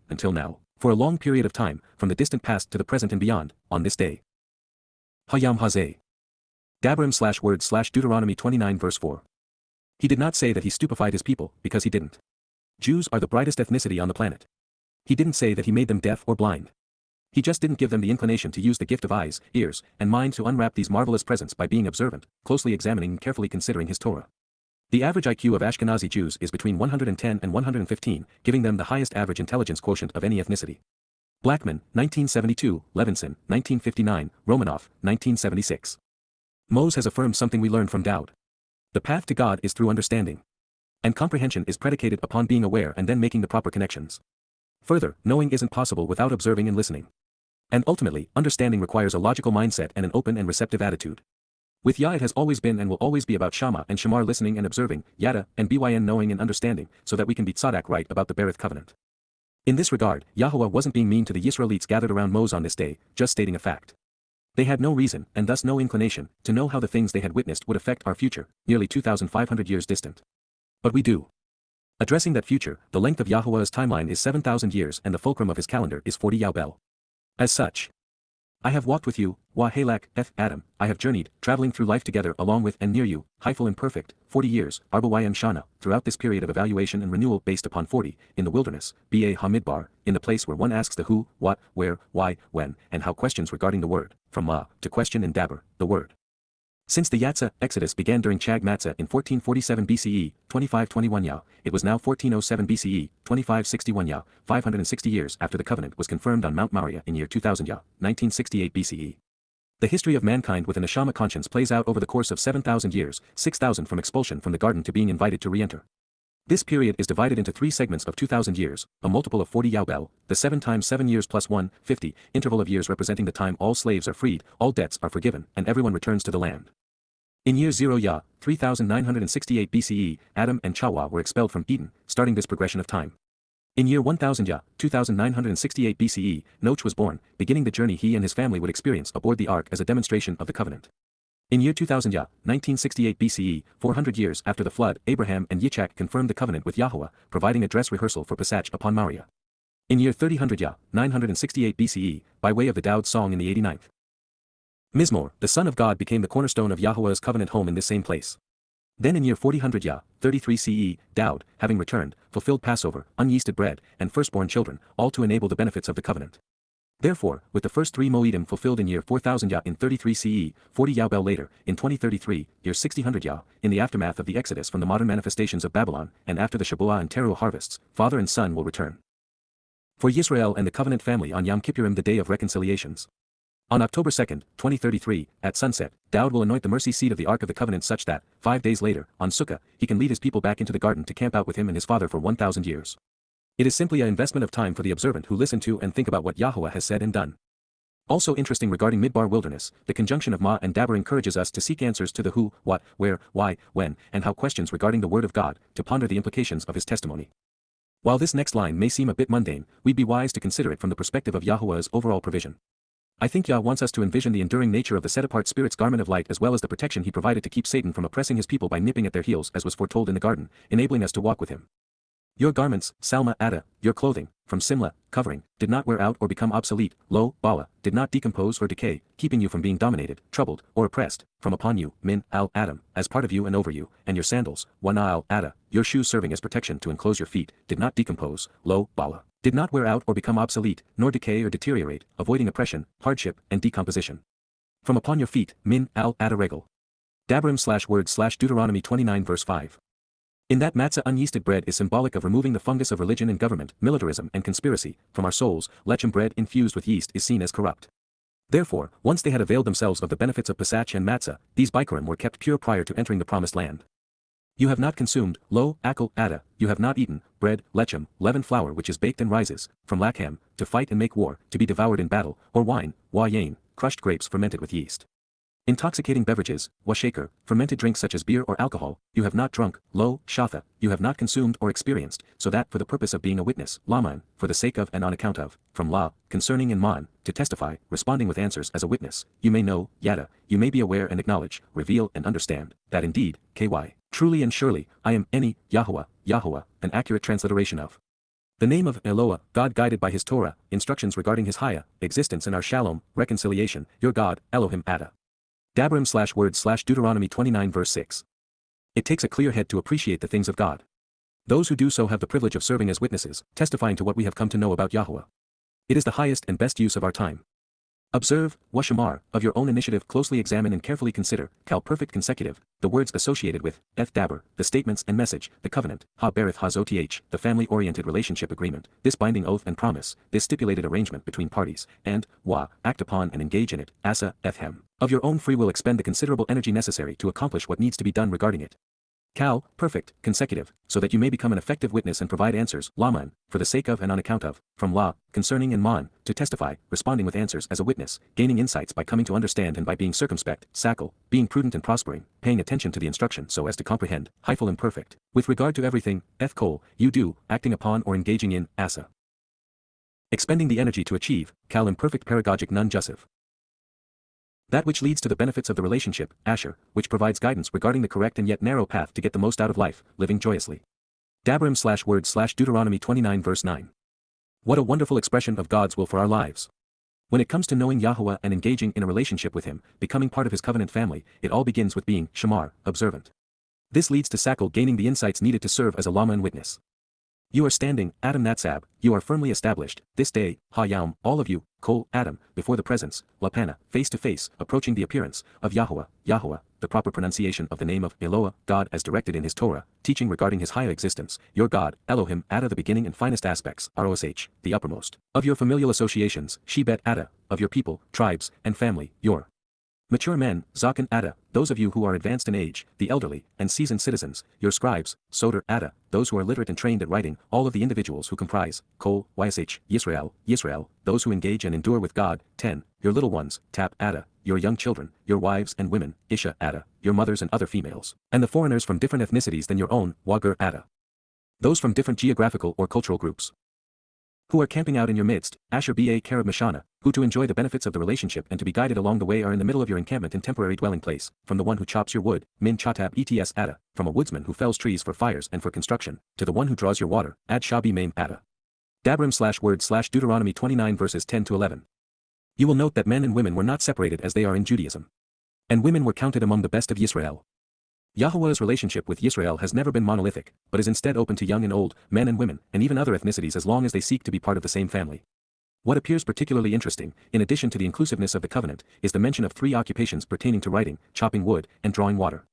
until now, for a long period of time, from the distant past to the present and beyond, on this day. Hayam Hazeh. Dabram/word/Deuteronomy 29:4. He did not say that he stupefied his people, because he didn't. Jews are the brightest ethnicity on the planet. He didn't say that he made them deaf or blind. He just didn't give them the inclination to use the gift of eyes, ears, and mind to unwrap these marvelous presents by being observant, closely examining and carefully considering his Torah. The average IQ of Ashkenazi Jews is between 110 and 115, giving them the highest average intelligence quotient of any ethnicity. Blackman, 1972, Levinson, 1959, Romanoff, 1976. Mose has affirmed something we learned from Daud. The path to God is through understanding. And comprehension is predicated upon being aware and then making the proper connections. Further, knowing isn't possible without observing and listening. And ultimately, understanding requires a logical mindset and an open and receptive attitude. With Yah it has always been and will always be about Shama and Shamar listening and observing, Yada, and Byn knowing and understanding, so that we can be tzaddak right about the Berith covenant. In this regard, Yahowah wasn't being mean to the Yisraelites gathered around Moses on this day, just stating a fact. They had no reason, and thus no inclination, to know how the things they had witnessed would affect our future, nearly 2,500 years distant. But we do. Addressing that future, the length of Yahowah's timeline is 7,000 years and the fulcrum of his calendar is 40 Yobel. As such, I have walked with you, Wahalak, Adam, I have journeyed, traveling through life together along with and near you, Haifel imperfect, 40 years, Arbawayim Shana, throughout this period of evaluation and renewal based upon 40, in the wilderness, Ba Hamidbar, in the place where one asks the who, what, where, why, when, and how questions regarding the word, from Ma, to question in Dabber, the word. Since the Yatzah Exodus began during Chag Matzah in 1447 BCE, 2521 Yah, it was now 1407 BCE, 2561 Yah, 560 years after the covenant was confirmed on Mount Moriah in year 2000 Yah, 1968 BCE. The history of mankind with an Neshama conscience plays out over the course of 7,000 years, 6,000 from expulsion from the garden to being invited to re-enter. This period is divided into 3 segments of 2,000 years, a multiple of 40 Yobel, the 7 times 7 years plus 1, 50, interval of years representing the time all slaves are freed, all debts are forgiven, and everyone returns to the land. In year 0 Yah, 3968 BCE, Adam and Chawah were expelled from Eden, starting this progression of time. In year 1000 Yah, 2968 BCE, Noach was born, beginning the journey he and his family would experience aboard the ark as a demonstration of the covenant. In year 2000 Yah, 1968 BCE, 400 years after the flood, Abraham and Yitzchak confirmed the covenant with Yahuwah, providing a dress rehearsal for Pesach upon Moriah. In year 3000 Yah, 968 BCE, by way of the Dowd song in the 89th Mizmor, the Son of God became the cornerstone of Yahuwah's covenant home in this same place. Then in year 4000 Yah, 33 CE, Dowd, having returned, fulfilled Passover, unyeasted bread, and firstborn children, all to enable the benefits of the covenant. Therefore, with the first 3 Moedim fulfilled in year 4000 Yah in 33 CE, 40 Yahbel later, in 2033, year 6000 Yah, in the aftermath of the exodus from the modern manifestations of Babylon, and after the Shabuah and Teruah harvests, father and son will return. For Yisrael and the covenant family on Yom Kippurim, the day of reconciliations. On October 2, 2033, at sunset, Dowd will anoint the mercy seat of the Ark of the Covenant such that, 5 days later, on Sukkah, he can lead his people back into the garden to camp out with him and his father for 1,000 years. It is simply an investment of time for the observant who listen to and think about what Yahuwah has said and done. Also interesting regarding Midbar wilderness, the conjunction of Ma and Daber encourages us to seek answers to the who, what, where, why, when, and how questions regarding the word of God, to ponder the implications of his testimony. While this next line may seem a bit mundane, we'd be wise to consider it from the perspective of Yahuwah's overall provision. I think Yah wants us to envision the enduring nature of the set-apart Spirit's garment of light as well as the protection he provided to keep Satan from oppressing his people by nipping at their heels as was foretold in the garden, enabling us to walk with him. Your garments, Salma Ada, your clothing, from Simla, covering, did not wear out or become obsolete, lo, Bala, did not decompose or decay, keeping you from being dominated, troubled, or oppressed, from upon you, Min, Al, Adam, as part of you and over you, and your sandals, Wana Al, Ada, your shoes serving as protection to enclose your feet, did not decompose, lo, Bala, did not wear out or become obsolete, nor decay or deteriorate, avoiding oppression, hardship, and decomposition. From upon your feet, Min, Al, Ada Regal. Dabrim/word/ Deuteronomy 29 verse 5. In that matzah unyeasted bread is symbolic of removing the fungus of religion and government, militarism and conspiracy, from our souls. Lechem bread infused with yeast is seen as corrupt. Therefore, once they had availed themselves of the benefits of Pesach and matzah, these bikurim were kept pure prior to entering the promised land. You have not consumed, lo, akal, ada, you have not eaten, bread, lechem, leavened flour which is baked and rises, from lachem, to fight and make war, to be devoured in battle, or wine, wayain, crushed grapes fermented with yeast. Intoxicating beverages, washaker, fermented drinks such as beer or alcohol, you have not drunk, lo, shatha, you have not consumed or experienced, so that for the purpose of being a witness, laman, for the sake of and on account of, from la, concerning and man, to testify, responding with answers as a witness, you may know, yada, you may be aware and acknowledge, reveal and understand, that indeed, ky, truly and surely, I am any, Yahuwah, Yahuwah, an accurate transliteration of the name of Eloah, God guided by his Torah, instructions regarding his Haya, existence in our Shalom, reconciliation, your God, Elohim Ada. Dabrim/word/ Deuteronomy 29 verse 6. It takes a clear head to appreciate the things of God. Those who do so have the privilege of serving as witnesses, testifying to what we have come to know about Yahuwah. It is the highest and best use of our time. Observe, washamar, of your own initiative closely examine and carefully consider, cal perfect consecutive, the words associated with, eth daber, the statements and message, the covenant, ha berith hazoth, the family-oriented relationship agreement, this binding oath and promise, this stipulated arrangement between parties, and, wa, act upon and engage in it, asa, ethem. Of your own free will expend the considerable energy necessary to accomplish what needs to be done regarding it. Cal, perfect, consecutive, so that you may become an effective witness and provide answers, laman, for the sake of and on account of, from la, concerning and man, to testify, responding with answers as a witness, gaining insights by coming to understand and by being circumspect, sakal, being prudent and prospering, paying attention to the instruction so as to comprehend, hyphal imperfect, with regard to everything, eth Qowl, you do, acting upon or engaging in, asa. Expending the energy to achieve, cal imperfect pedagogic non jussive. That which leads to the benefits of the relationship, Asher, which provides guidance regarding the correct and yet narrow path to get the most out of life, living joyously. Dabrim/word/ Deuteronomy 29 verse 9. What a wonderful expression of God's will for our lives. When it comes to knowing Yahuwah and engaging in a relationship with him, becoming part of his covenant family, it all begins with being, shamar, observant. This leads to Sakal gaining the insights needed to serve as a lama and witness. You are standing, Adam Natsab, you are firmly established, this day, Ha-Yam, all of you, Qowl, Adam, before the presence, Lapana, face to face, approaching the appearance, of Yahuwah, Yahuwah, the proper pronunciation of the name of Eloah, God as directed in his Torah, teaching regarding his higher existence, your God, Elohim, Ada the beginning and finest aspects, Rosh, the uppermost, of your familial associations, Shebet Ada, of your people, tribes, and family, your Mature men, Zakan Ada, those of you who are advanced in age, the elderly, and seasoned citizens, your scribes, Soter Ada, those who are literate and trained at writing, all of the individuals who comprise, Qowl, Yisrael, those who engage and endure with God, 10, your little ones, Tap Ada, your young children, your wives and women, Isha Ada, your mothers and other females, and the foreigners from different ethnicities than your own, Wagur Ada. Those from different geographical or cultural groups who are camping out in your midst, Asher Ba Karab Mashana, who to enjoy the benefits of the relationship and to be guided along the way are in the middle of your encampment and temporary dwelling place, from the one who chops your wood, Min Chatab Ets Ada, from a woodsman who fells trees for fires and for construction, to the one who draws your water, Ad Shabi Maim Ada. Dabrim/word/Deuteronomy 29 verses 10 to 11. You will note that men and women were not separated as they are in Judaism. And women were counted among the best of Yisrael. Yahowah's relationship with Yisrael has never been monolithic, but is instead open to young and old, men and women, and even other ethnicities as long as they seek to be part of the same family. What appears particularly interesting, in addition to the inclusiveness of the covenant, is the mention of 3 occupations pertaining to writing, chopping wood, and drawing water.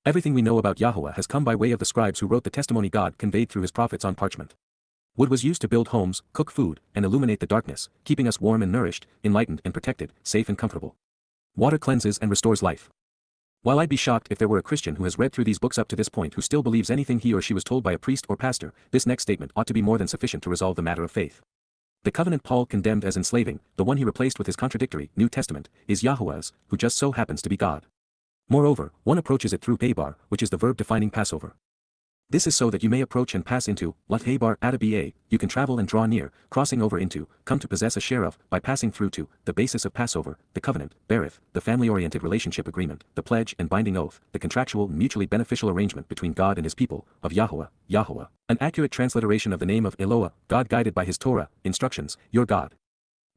Everything we know about Yahowah has come by way of the scribes who wrote the testimony God conveyed through his prophets on parchment. Wood was used to build homes, cook food, and illuminate the darkness, keeping us warm and nourished, enlightened and protected, safe and comfortable. Water cleanses and restores life. While I'd be shocked if there were a Christian who has read through these books up to this point who still believes anything he or she was told by a priest or pastor, this next statement ought to be more than sufficient to resolve the matter of faith. The covenant Paul condemned as enslaving, the one he replaced with his contradictory New Testament, is Yahowah's, who just so happens to be God. Moreover, one approaches it through Habar, which is the verb defining Passover. This is so that you may approach and pass into, Lat Habar Ada Ba, you can travel and draw near, crossing over into, come to possess a share of, by passing through to, the basis of Passover, the covenant, Berith, the family-oriented relationship agreement, the pledge and binding oath, the contractual mutually beneficial arrangement between God and his people, of Yahowah, Yahowah, an accurate transliteration of the name of Eloah, God guided by his Torah, instructions, your God.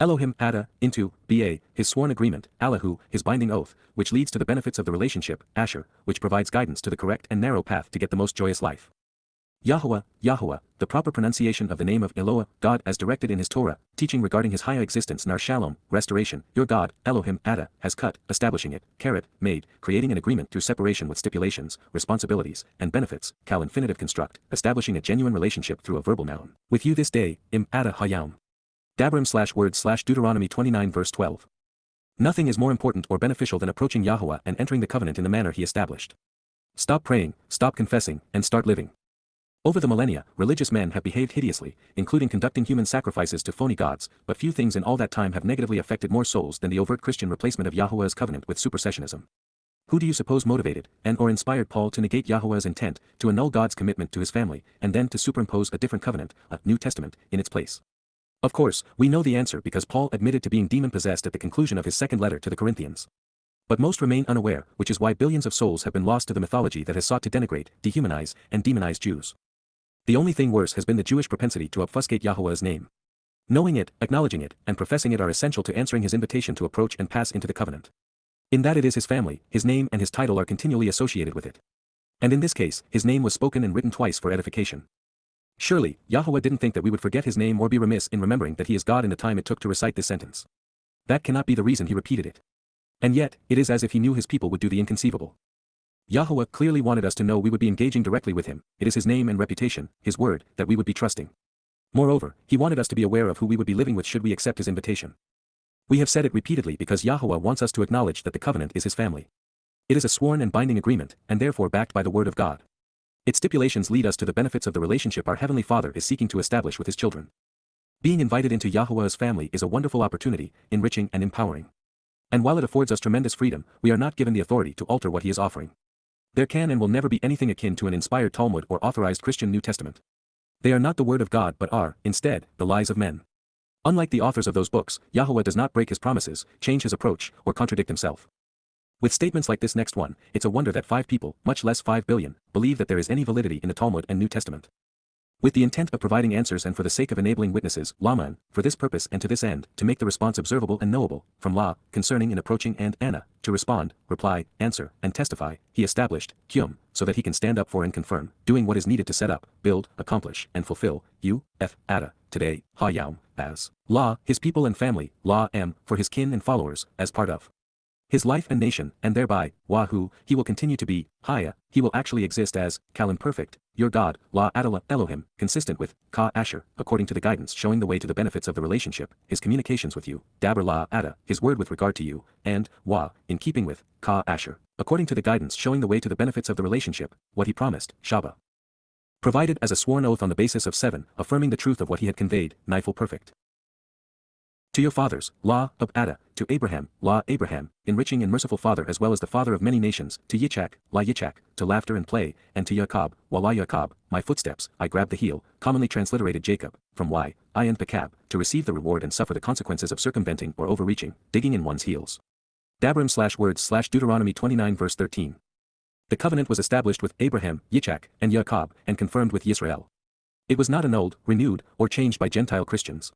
Elohim Ada, into, Ba, his sworn agreement, Allahu, his binding oath, which leads to the benefits of the relationship, Asher, which provides guidance to the correct and narrow path to get the most joyous life. Yahowah, Yahowah, the proper pronunciation of the name of Eloah, God as directed in his Torah, teaching regarding his higher existence Nar Shalom, restoration, your God, Elohim Ada, has cut, establishing it, Karet, made, creating an agreement through separation with stipulations, responsibilities, and benefits, Kal infinitive construct, establishing a genuine relationship through a verbal noun. With you this day, Im Ada Hayam. Dabrim/word/Deuteronomy 29 verse 12. Nothing is more important or beneficial than approaching Yahowah and entering the covenant in the manner he established. Stop praying, stop confessing, and start living. Over the millennia, religious men have behaved hideously, including conducting human sacrifices to phony gods, but few things in all that time have negatively affected more souls than the overt Christian replacement of Yahowah's covenant with supersessionism. Who do you suppose motivated and or inspired Paul to negate Yahowah's intent, to annul God's commitment to his family, and then to superimpose a different covenant, a New Testament, in its place? Of course, we know the answer because Paul admitted to being demon-possessed at the conclusion of his second letter to the Corinthians. But most remain unaware, which is why billions of souls have been lost to the mythology that has sought to denigrate, dehumanize, and demonize Jews. The only thing worse has been the Jewish propensity to obfuscate Yahowah's name. Knowing it, acknowledging it, and professing it are essential to answering his invitation to approach and pass into the covenant. In that it is his family, his name and his title are continually associated with it. And in this case, his name was spoken and written twice for edification. Surely, Yahowah didn't think that we would forget his name or be remiss in remembering that he is God in the time it took to recite this sentence. That cannot be the reason he repeated it. And yet, it is as if he knew his people would do the inconceivable. Yahowah clearly wanted us to know we would be engaging directly with him, it is his name and reputation, his word, that we would be trusting. Moreover, he wanted us to be aware of who we would be living with should we accept his invitation. We have said it repeatedly because Yahowah wants us to acknowledge that the covenant is his family. It is a sworn and binding agreement, and therefore backed by the word of God. Its stipulations lead us to the benefits of the relationship our Heavenly Father is seeking to establish with his children. Being invited into Yahowah's family is a wonderful opportunity, enriching and empowering. And while it affords us tremendous freedom, we are not given the authority to alter what he is offering. There can and will never be anything akin to an inspired Talmud or authorized Christian New Testament. They are not the word of God but are, instead, the lies of men. Unlike the authors of those books, Yahowah does not break his promises, change his approach, or contradict himself. With statements like this next one, it's a wonder that 5 people, much less 5 billion, believe that there is any validity in the Talmud and New Testament. With the intent of providing answers and for the sake of enabling witnesses, Laman, for this purpose and to this end, to make the response observable and knowable, from La, concerning in approaching and Anna, to respond, reply, answer, and testify, he established, Qum, so that he can stand up for and confirm, doing what is needed to set up, build, accomplish, and fulfill, Ada, today, Hayam, as, La, his people and family, La M, for his kin and followers, as part of His life and nation, and thereby, Wahu, he will continue to be, Haya, he will actually exist as, Kalim perfect, your God, La Adala Elohim, consistent with, Ka Asher, according to the guidance showing the way to the benefits of the relationship, his communications with you, Dabr La Ada, his word with regard to you, and, Wa, in keeping with, Ka Asher, according to the guidance showing the way to the benefits of the relationship, what he promised, Shabat. Provided as a sworn oath on the basis of 7, affirming the truth of what he had conveyed, Nifel perfect. To your fathers, La of Ada, to Abraham, La Abraham, enriching and merciful father as well as the father of many nations, to Yitzchak, La Yitzchak, to laughter and play, and to Yaakov, Wala Yaakov, my footsteps, I grab the heel, commonly transliterated Jacob, from Y, I and Pekab, to receive the reward and suffer the consequences of circumventing or overreaching, digging in one's heels. Dabrim/words/Deuteronomy 29 verse 13. The covenant was established with Abraham, Yitzchak, and Yaakov, and confirmed with Yisrael. It was not annulled, renewed, or changed by Gentile Christians.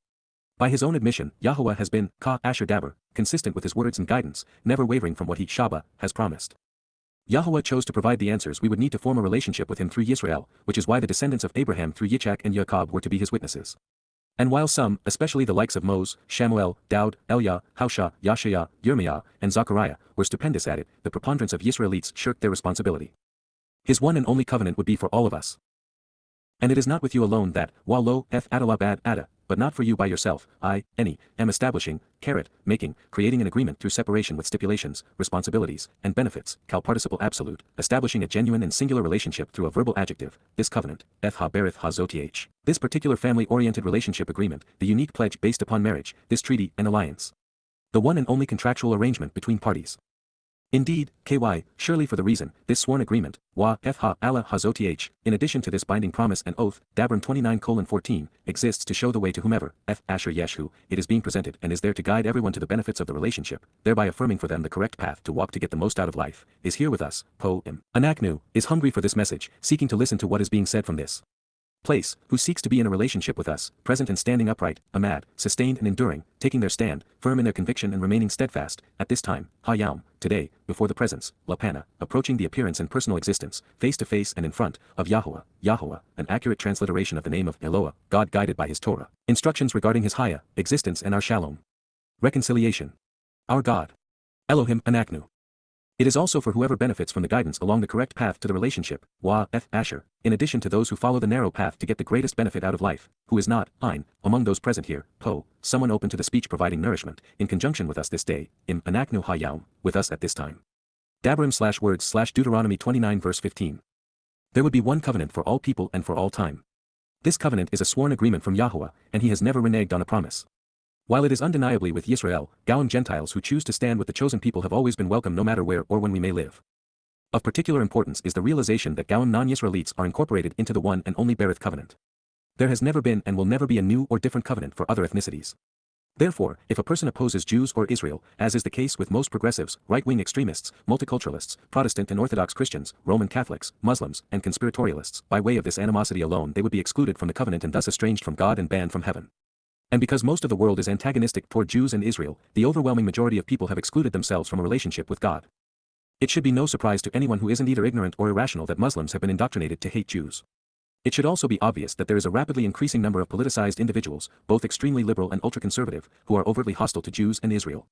By his own admission, Yahowah has been, Ka Asher Dabr, consistent with his words and guidance, never wavering from what he, Shabat, has promised. Yahowah chose to provide the answers we would need to form a relationship with him through Yisrael, which is why the descendants of Abraham through Yitzchak and Yaakov were to be his witnesses. And while some, especially the likes of Moses, Shamuel, Daud, Eliah, Haushah, Yashaya, Yirmiah, and Zechariah, were stupendous at it, the preponderance of Yisraelites shirked their responsibility. His one and only covenant would be for all of us. And it is not with you alone that, while lo, eth adalabad ada, but not for you by yourself, I, any, am establishing, making, creating an agreement through separation with stipulations, responsibilities, and benefits, cal participle absolute, establishing a genuine and singular relationship through a verbal adjective, this covenant, eth ha berith ha zoth. This particular family-oriented relationship agreement, the unique pledge based upon marriage, this treaty and alliance. The one and only contractual arrangement between parties. Indeed, ky, surely for the reason, this sworn agreement, wa f ha Allah hazoth, in addition to this binding promise and oath, Dabram 29:14, exists to show the way to whomever, f Asher Yeshu, it is being presented and is there to guide everyone to the benefits of the relationship, thereby affirming for them the correct path to walk to get the most out of life, is here with us, po-im. Anaknu, is hungry for this message, seeking to listen to what is being said from this place, who seeks to be in a relationship with us, present and standing upright, amad, sustained and enduring, taking their stand, firm in their conviction and remaining steadfast, at this time, ha-yaum, today, before the presence, lapana, approaching the appearance and personal existence, face to face and in front, of Yahowah, Yahowah, an accurate transliteration of the name of Eloah, God guided by his Torah, instructions regarding his Haya, existence and our Shalom. Reconciliation. Our God. Elohim Anaknu. It is also for whoever benefits from the guidance along the correct path to the relationship, Wa Eth Asher, in addition to those who follow the narrow path to get the greatest benefit out of life, who is not, Ein, among those present here, Po, someone open to the speech providing nourishment, in conjunction with us this day, Im Anaknu Hayaum, with us at this time. Dabrim/words/Deuteronomy 29 verse 15. There would be one covenant for all people and for all time. This covenant is a sworn agreement from Yahowah, and he has never reneged on a promise. While it is undeniably with Yisrael, Goim Gentiles who choose to stand with the chosen people have always been welcome no matter where or when we may live. Of particular importance is the realization that Goim non-Yisraelites are incorporated into the one and only Berith covenant. There has never been and will never be a new or different covenant for other ethnicities. Therefore, if a person opposes Jews or Israel, as is the case with most progressives, right-wing extremists, multiculturalists, Protestant and Orthodox Christians, Roman Catholics, Muslims, and conspiratorialists, by way of this animosity alone they would be excluded from the covenant and thus estranged from God and banned from heaven. And because most of the world is antagonistic toward Jews and Israel, the overwhelming majority of people have excluded themselves from a relationship with God. It should be no surprise to anyone who isn't either ignorant or irrational that Muslims have been indoctrinated to hate Jews. It should also be obvious that there is a rapidly increasing number of politicized individuals, both extremely liberal and ultra-conservative, who are overtly hostile to Jews and Israel.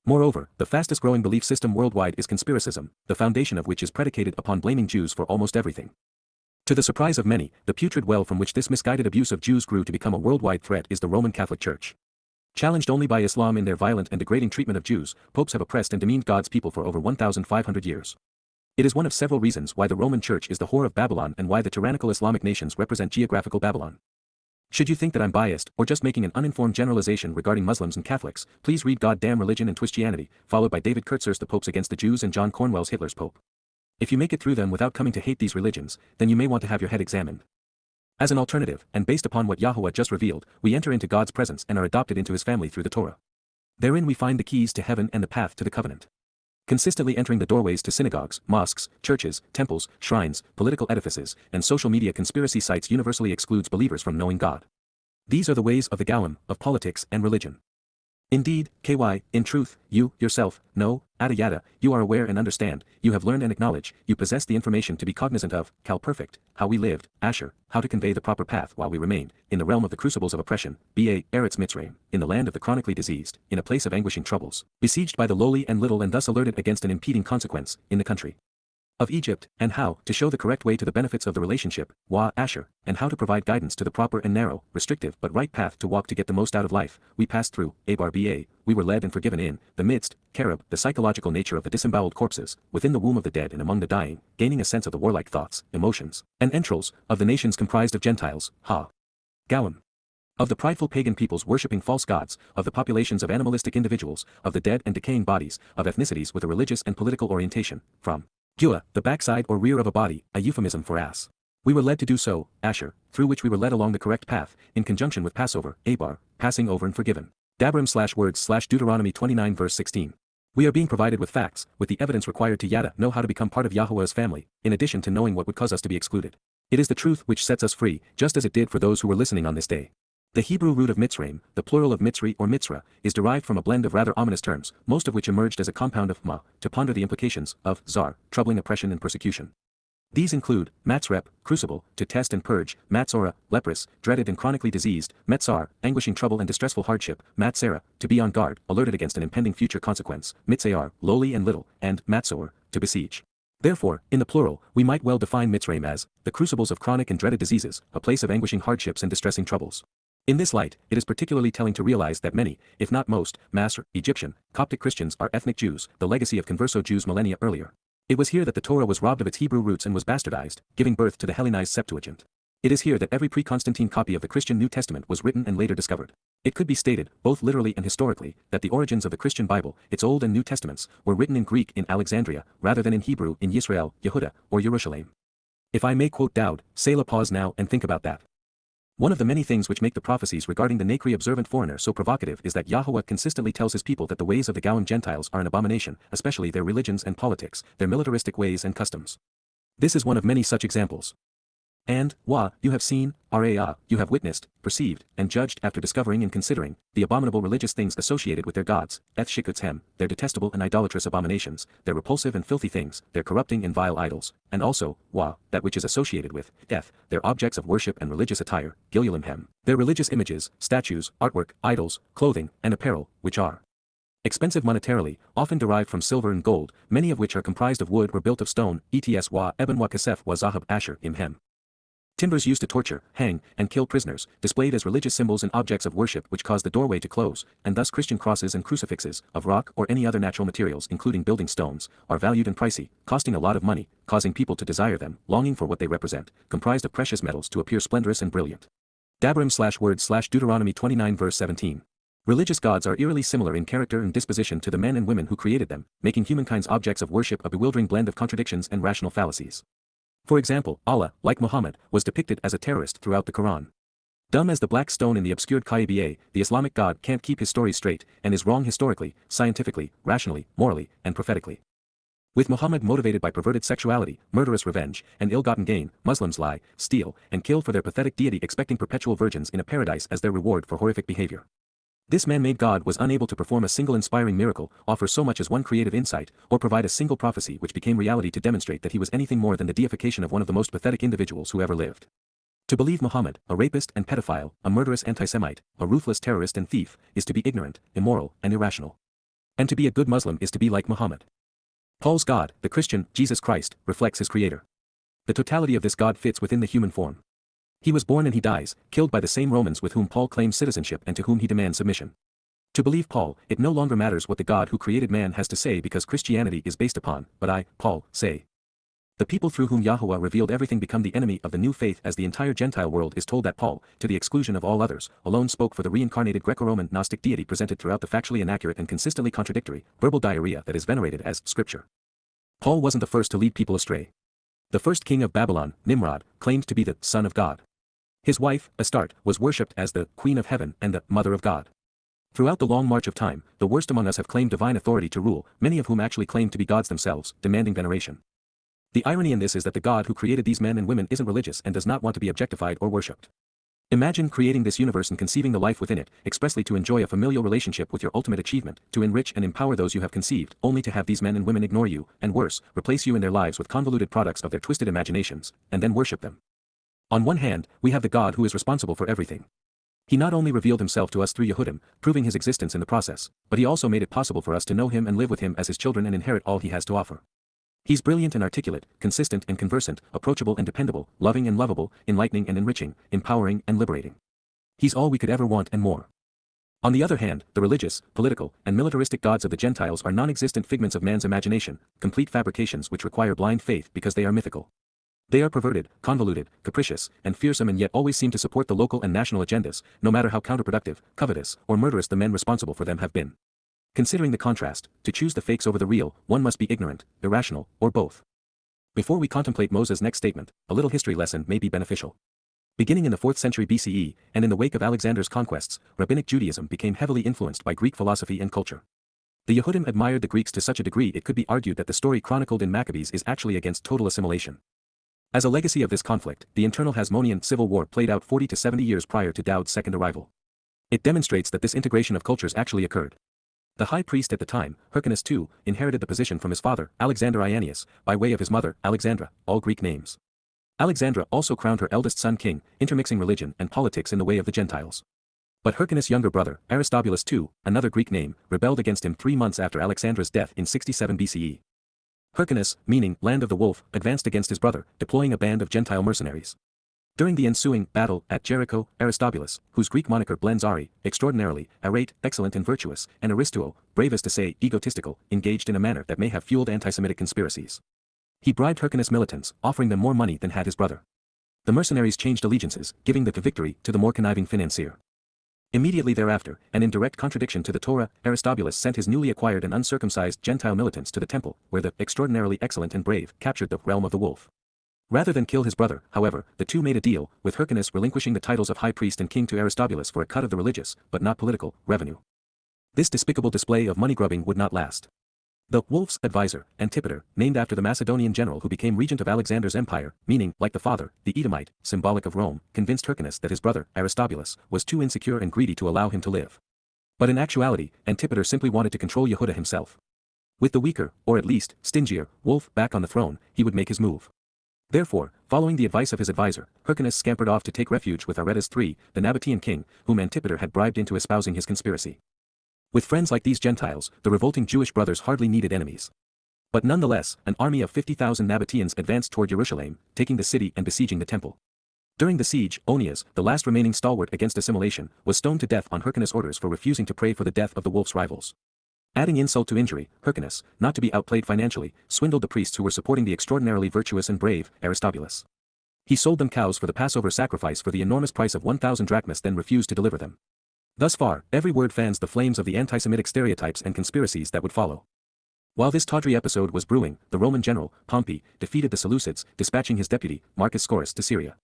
Moreover, the fastest-growing belief system worldwide is conspiracism, the foundation of which is predicated upon blaming Jews for almost everything. To the surprise of many, the putrid well from which this misguided abuse of Jews grew to become a worldwide threat is the Roman Catholic Church. Challenged only by Islam in their violent and degrading treatment of Jews, popes have oppressed and demeaned God's people for over 1,500 years. It is one of several reasons why the Roman Church is the whore of Babylon and why the tyrannical Islamic nations represent geographical Babylon. Should you think that I'm biased or just making an uninformed generalization regarding Muslims and Catholics, please read Goddamn Religion and Twistianity, followed by David Kurtzer's The Popes Against the Jews and John Cornwell's Hitler's Pope. If you make it through them without coming to hate these religions, then you may want to have your head examined. As an alternative, and based upon what Yahowah just revealed, we enter into God's presence and are adopted into his family through the Torah. Therein we find the keys to heaven and the path to the covenant. Consistently entering the doorways to synagogues, mosques, churches, temples, shrines, political edifices, and social media conspiracy sites universally excludes believers from knowing God. These are the ways of the Goim, of politics and religion. Indeed, in truth, you, yourself, know, Yada, you are aware and understand, you have learned and acknowledge, you possess the information to be cognizant of, Qowl perfect, how we lived, Asher, how to convey the proper path while we remained, in the realm of the crucibles of oppression, Eretz Mitzrayim, in the land of the chronically diseased, in a place of anguishing troubles, besieged by the lowly and little and thus alerted against an impeding consequence, in the country of Egypt, and how to show the correct way to the benefits of the relationship, Asher, and how to provide guidance to the proper and narrow, restrictive but right path to walk to get the most out of life, we passed through, we were led and forgiven in, the midst, Cherub, the psychological nature of the disemboweled corpses, within the womb of the dead and among the dying, gaining a sense of the warlike thoughts, emotions, and entrails, of the nations comprised of Gentiles, Gawim. Of the prideful pagan peoples worshipping false gods, of the populations of animalistic individuals, of the dead and decaying bodies, of ethnicities with a religious and political orientation, from Gua, the backside or rear of a body, a euphemism for ass. We were led to do so, Asher, through which we were led along the correct path, in conjunction with Passover, passing over and forgiven. Dabrim/words/Deuteronomy 29 verse 16. We are being provided with facts, with the evidence required to Yada know how to become part of Yahowah's family, in addition to knowing what would cause us to be excluded. It is the truth which sets us free, just as it did for those who were listening on this day. The Hebrew root of Mitzrayim, the plural of Mitzri or Mitzra, is derived from a blend of rather ominous terms, most of which emerged as a compound of to ponder the implications of zar, troubling oppression and persecution. These include matzrep, crucible, to test and purge, matzorah, leprous, dreaded and chronically diseased, metzar, anguishing trouble and distressful hardship, matzera, to be on guard, alerted against an impending future consequence, mitzayar, lowly and little, and matzor, to besiege. Therefore, in the plural, we might well define Mitzrayim as the crucibles of chronic and dreaded diseases, a place of anguishing hardships and distressing troubles. In this light, it is particularly telling to realize that many, if not most, Masr, Egyptian, Coptic Christians are ethnic Jews, the legacy of converso Jews millennia earlier. It was here that the Torah was robbed of its Hebrew roots and was bastardized, giving birth to the Hellenized Septuagint. It is here that every pre-Constantine copy of the Christian New Testament was written and later discovered. It could be stated, both literally and historically, that the origins of the Christian Bible, its Old and New Testaments, were written in Greek in Alexandria, rather than in Hebrew in Yisrael, Yehuda, or Yerushalayim. If I may quote Dowd, Selah, pause now and think about that. One of the many things which make the prophecies regarding the Nakri observant foreigner so provocative is that Yahowah consistently tells his people that the ways of the Gawim Gentiles are an abomination, especially their religions and politics, their militaristic ways and customs. This is one of many such examples. And, you have seen, you have witnessed, perceived, and judged after discovering and considering, the abominable religious things associated with their gods, their detestable and idolatrous abominations, their repulsive and filthy things, their corrupting and vile idols, and also, that which is associated with, death, their objects of worship and religious attire, their religious images, statues, artwork, idols, clothing, and apparel, which are expensive monetarily, often derived from silver and gold, many of which are comprised of wood or built of stone, ebn wa kasef wa zahab asher imhem. Timbers used to torture, hang, and kill prisoners, displayed as religious symbols and objects of worship which cause the doorway to close, and thus Christian crosses and crucifixes, of rock or any other natural materials including building stones, are valued and pricey, costing a lot of money, causing people to desire them, longing for what they represent, comprised of precious metals to appear splendorous and brilliant. Dabrim/words/Deuteronomy 29 verse 17. Religious gods are eerily similar in character and disposition to the men and women who created them, making humankind's objects of worship a bewildering blend of contradictions and rational fallacies. For example, Allah, like Muhammad, was depicted as a terrorist throughout the Quran. Dumb as the black stone in the obscured Kaaba, the Islamic God can't keep his story straight, and is wrong historically, scientifically, rationally, morally, and prophetically. With Muhammad motivated by perverted sexuality, murderous revenge, and ill-gotten gain, Muslims lie, steal, and kill for their pathetic deity, expecting perpetual virgins in a paradise as their reward for horrific behavior. This man-made God was unable to perform a single inspiring miracle, offer so much as one creative insight, or provide a single prophecy which became reality to demonstrate that he was anything more than the deification of one of the most pathetic individuals who ever lived. To believe Muhammad, a rapist and pedophile, a murderous anti-Semite, a ruthless terrorist and thief, is to be ignorant, immoral, and irrational. And to be a good Muslim is to be like Muhammad. Paul's God, the Christian, Jesus Christ, reflects his Creator. The totality of this God fits within the human form. He was born and he dies, killed by the same Romans with whom Paul claims citizenship and to whom he demands submission. To believe Paul, it no longer matters what the God who created man has to say because Christianity is based upon, but I, Paul, say. The people through whom Yahowah revealed everything become the enemy of the new faith, as the entire Gentile world is told that Paul, to the exclusion of all others, alone spoke for the reincarnated Greco-Roman Gnostic deity presented throughout the factually inaccurate and consistently contradictory, verbal diarrhea that is venerated as Scripture. Paul wasn't the first to lead people astray. The first king of Babylon, Nimrod, claimed to be the Son of God. His wife, Astarte, was worshipped as the Queen of Heaven and the Mother of God. Throughout the long march of time, the worst among us have claimed divine authority to rule, many of whom actually claim to be gods themselves, demanding veneration. The irony in this is that the God who created these men and women isn't religious and does not want to be objectified or worshipped. Imagine creating this universe and conceiving the life within it, expressly to enjoy a familial relationship with your ultimate achievement, to enrich and empower those you have conceived, only to have these men and women ignore you, and worse, replace you in their lives with convoluted products of their twisted imaginations, and then worship them. On one hand, we have the God who is responsible for everything. He not only revealed himself to us through Yehudim, proving his existence in the process, but he also made it possible for us to know him and live with him as his children and inherit all he has to offer. He's brilliant and articulate, consistent and conversant, approachable and dependable, loving and lovable, enlightening and enriching, empowering and liberating. He's all we could ever want and more. On the other hand, the religious, political, and militaristic gods of the Gentiles are non-existent figments of man's imagination, complete fabrications which require blind faith because they are mythical. They are perverted, convoluted, capricious, and fearsome, and yet always seem to support the local and national agendas, no matter how counterproductive, covetous, or murderous the men responsible for them have been. Considering the contrast, to choose the fakes over the real, one must be ignorant, irrational, or both. Before we contemplate Moses' next statement, a little history lesson may be beneficial. Beginning in the 4th century BCE, and in the wake of Alexander's conquests, Rabbinic Judaism became heavily influenced by Greek philosophy and culture. The Yehudim admired the Greeks to such a degree it could be argued that the story chronicled in Maccabees is actually against total assimilation. As a legacy of this conflict, the internal Hasmonean civil war played out 40 to 70 years prior to Dowd's second arrival. It demonstrates that this integration of cultures actually occurred. The high priest at the time, Hyrcanus II, inherited the position from his father, Alexander Ianius, by way of his mother, Alexandra, all Greek names. Alexandra also crowned her eldest son king, intermixing religion and politics in the way of the Gentiles. But Hyrcanus' younger brother, Aristobulus II, another Greek name, rebelled against him 3 months after Alexandra's death in 67 BCE. Hyrcanus, meaning land of the wolf, advanced against his brother, deploying a band of Gentile mercenaries. During the ensuing battle at Jericho, Aristobulus, whose Greek moniker blends Ari, extraordinarily, arate, excellent and virtuous, and Aristuo, brave is to say, egotistical, engaged in a manner that may have fueled anti-Semitic conspiracies. He bribed Hyrcanus militants, offering them more money than had his brother. The mercenaries changed allegiances, giving the victory to the more conniving financier. Immediately thereafter, and in direct contradiction to the Torah, Aristobulus sent his newly acquired and uncircumcised Gentile militants to the temple, where the extraordinarily excellent and brave captured the realm of the wolf. Rather than kill his brother, however, the two made a deal, with Hyrcanus relinquishing the titles of high priest and king to Aristobulus for a cut of the religious, but not political, revenue. This despicable display of money-grubbing would not last. The wolf's advisor, Antipater, named after the Macedonian general who became regent of Alexander's empire, meaning, like the father, the Edomite, symbolic of Rome, convinced Hyrcanus that his brother, Aristobulus, was too insecure and greedy to allow him to live. But in actuality, Antipater simply wanted to control Yehudah himself. With the weaker, or at least, stingier, wolf back on the throne, he would make his move. Therefore, following the advice of his advisor, Hyrcanus scampered off to take refuge with Aretas III, the Nabatean king, whom Antipater had bribed into espousing his conspiracy. With friends like these Gentiles, the revolting Jewish brothers hardly needed enemies. But nonetheless, an army of 50,000 Nabateans advanced toward Jerusalem, taking the city and besieging the temple. During the siege, Onias, the last remaining stalwart against assimilation, was stoned to death on Hyrcanus' orders for refusing to pray for the death of the wolf's rivals. Adding insult to injury, Hyrcanus, not to be outplayed financially, swindled the priests who were supporting the extraordinarily virtuous and brave Aristobulus. He sold them cows for the Passover sacrifice for the enormous price of 1,000 drachmas, then refused to deliver them. Thus far, every word fans the flames of the anti-Semitic stereotypes and conspiracies that would follow. While this tawdry episode was brewing, the Roman general, Pompey, defeated the Seleucids, dispatching his deputy, Marcus Scaurus, to Syria.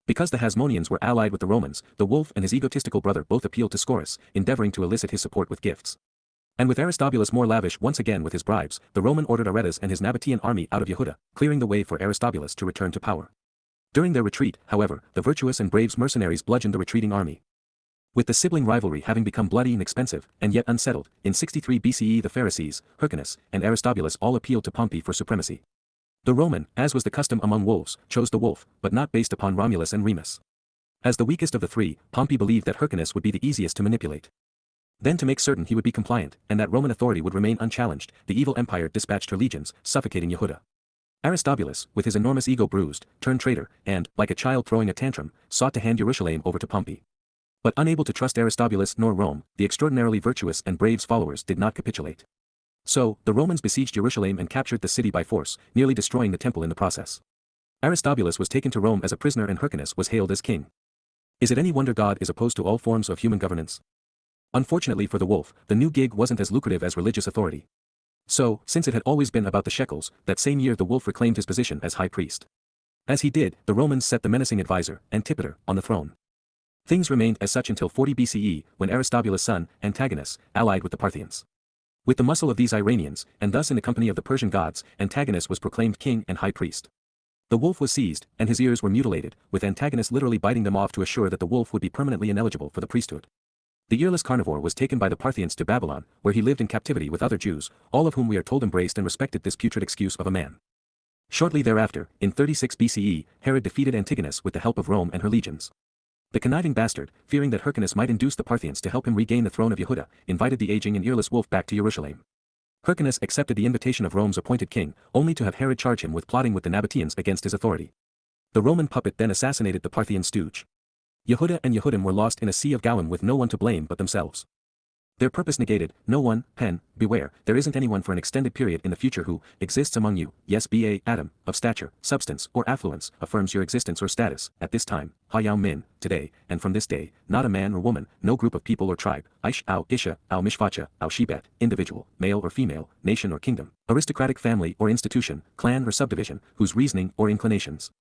Because the Hasmoneans were allied with the Romans, the wolf and his egotistical brother both appealed to Scaurus, endeavoring to elicit his support with gifts. And with Aristobulus more lavish once again with his bribes, the Roman ordered Aretas and his Nabatean army out of Yehudah, clearing the way for Aristobulus to return to power. During their retreat, however, the virtuous and brave mercenaries bludgeoned the retreating army. With the sibling rivalry having become bloody and expensive, and yet unsettled, in 63 BCE the Pharisees, Hyrcanus, and Aristobulus all appealed to Pompey for supremacy. The Roman, as was the custom among wolves, chose the wolf, but not based upon Romulus and Remus. As the weakest of the three, Pompey believed that Hyrcanus would be the easiest to manipulate. Then to make certain he would be compliant, and that Roman authority would remain unchallenged, the evil empire dispatched her legions, suffocating Yehudah. Aristobulus, with his enormous ego bruised, turned traitor, and, like a child throwing a tantrum, sought to hand Jerusalem over to Pompey. But unable to trust Aristobulus nor Rome, the extraordinarily virtuous and brave's followers did not capitulate. So, the Romans besieged Jerusalem and captured the city by force, nearly destroying the temple in the process. Aristobulus was taken to Rome as a prisoner and Hyrcanus was hailed as king. Is it any wonder God is opposed to all forms of human governance? Unfortunately for the wolf, the new gig wasn't as lucrative as religious authority. So, since it had always been about the shekels, that same year the wolf reclaimed his position as high priest. As he did, the Romans set the menacing advisor, Antipater, on the throne. Things remained as such until 40 BCE, when Aristobulus' son, Antagonus, allied with the Parthians. With the muscle of these Iranians, and thus in the company of the Persian gods, Antagonus was proclaimed king and high priest. The wolf was seized, and his ears were mutilated, with antagonists literally biting them off to assure that the wolf would be permanently ineligible for the priesthood. The earless carnivore was taken by the Parthians to Babylon, where he lived in captivity with other Jews, all of whom we are told embraced and respected this putrid excuse of a man. Shortly thereafter, in 36 BCE, Herod defeated Antigonus with the help of Rome and her legions. The conniving bastard, fearing that Hyrcanus might induce the Parthians to help him regain the throne of Yehuda, invited the aging and earless wolf back to Jerusalem. Hyrcanus accepted the invitation of Rome's appointed king, only to have Herod charge him with plotting with the Nabateans against his authority. The Roman puppet then assassinated the Parthian stooge. Yehuda and Yehudim were lost in a sea of Gowan with no one to blame but themselves. Their purpose negated, no one, beware, there isn't anyone for an extended period in the future who exists among you, yes ba Adam, of stature, substance, or affluence, affirms your existence or status, at this time, Hayao Min, today, and from this day, not a man or woman, no group of people or tribe, Aish au Isha, au Mishvacha, au Shibet, individual, male or female, nation or kingdom, aristocratic family or institution, clan or subdivision, whose reasoning or inclinations.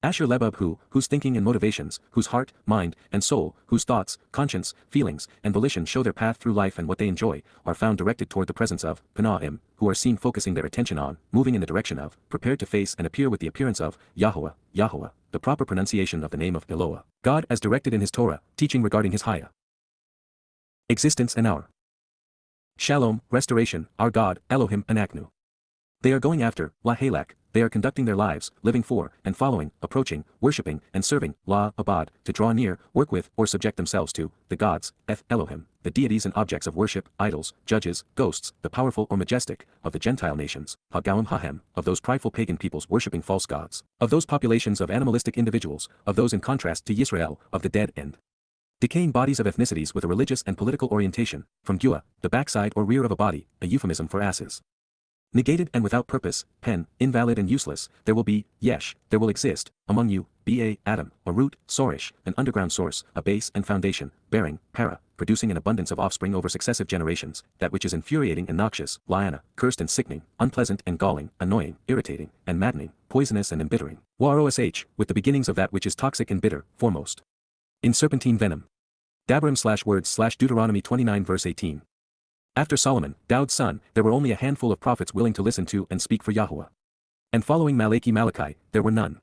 Asher Lebub whose thinking and motivations, whose heart, mind, and soul, whose thoughts, conscience, feelings, and volition show their path through life and what they enjoy, are found directed toward the presence of, Panaim, who are seen focusing their attention on, moving in the direction of, prepared to face and appear with the appearance of, Yahowah, Yahowah, the proper pronunciation of the name of Eloah, God as directed in his Torah, teaching regarding his Haya. Existence and our Shalom, restoration, our God, Elohim Anaknu. They are going after, Lahalak, they are conducting their lives, living for, and following, approaching, worshipping, and serving, La, Abad, to draw near, work with, or subject themselves to, the gods, Elohim, the deities and objects of worship, idols, judges, ghosts, the powerful or majestic, of the Gentile nations, Hagawim Hahem, of those prideful pagan peoples worshipping false gods, of those populations of animalistic individuals, of those in contrast to Yisrael, of the dead and decaying bodies of ethnicities with a religious and political orientation, from Gua, the backside or rear of a body, a euphemism for asses. Negated and without purpose, invalid and useless, there will be, yesh, there will exist, among you, ba Adam, a root, sorish, an underground source, a base and foundation, bearing, para, producing an abundance of offspring over successive generations, that which is infuriating and noxious, liana, cursed and sickening, unpleasant and galling, annoying, irritating, and maddening, poisonous and embittering, warosh, with the beginnings of that which is toxic and bitter, foremost. In serpentine venom. Dabrim/words/Deuteronomy 29 verse 18. After Solomon, Daud's son, there were only a handful of prophets willing to listen to and speak for Yahuwah. And following Malachi, there were none.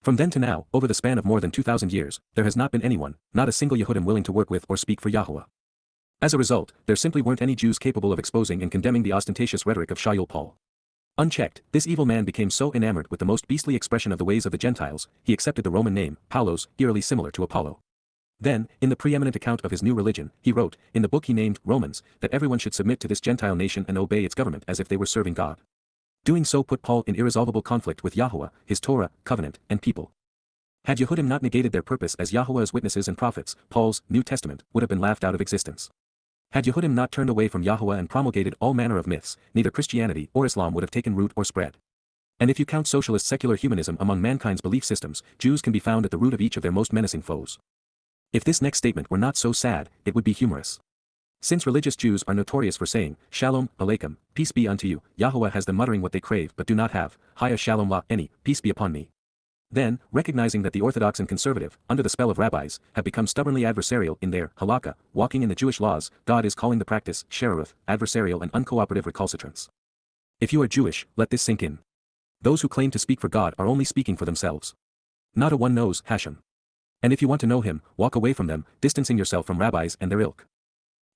From then to now, over the span of more than 2,000 years, there has not been anyone, not a single Yehudim willing to work with or speak for Yahuwah. As a result, there simply weren't any Jews capable of exposing and condemning the ostentatious rhetoric of Shaul Paul. Unchecked, this evil man became so enamored with the most beastly expression of the ways of the Gentiles, he accepted the Roman name, Paulos, eerily similar to Apollo. Then, in the preeminent account of his new religion, he wrote, in the book he named Romans, that everyone should submit to this Gentile nation and obey its government as if they were serving God. Doing so put Paul in irresolvable conflict with Yahuwah, his Torah, covenant, and people. Had Yehudim not negated their purpose as Yahuwah's witnesses and prophets, Paul's New Testament would have been laughed out of existence. Had Yehudim not turned away from Yahuwah and promulgated all manner of myths, neither Christianity or Islam would have taken root or spread. And if you count socialist secular humanism among mankind's belief systems, Jews can be found at the root of each of their most menacing foes. If this next statement were not so sad, it would be humorous. Since religious Jews are notorious for saying, Shalom, Aleichem, peace be unto you, Yahuwah has them muttering what they crave but do not have, Haya Shalom La, any, peace be upon me. Then, recognizing that the Orthodox and conservative, under the spell of rabbis, have become stubbornly adversarial in their halakha, walking in the Jewish laws, God is calling the practice, sheraruth, adversarial and uncooperative recalcitrance. If you are Jewish, let this sink in. Those who claim to speak for God are only speaking for themselves. Not a one knows Hashem. And if you want to know him, walk away from them, distancing yourself from rabbis and their ilk.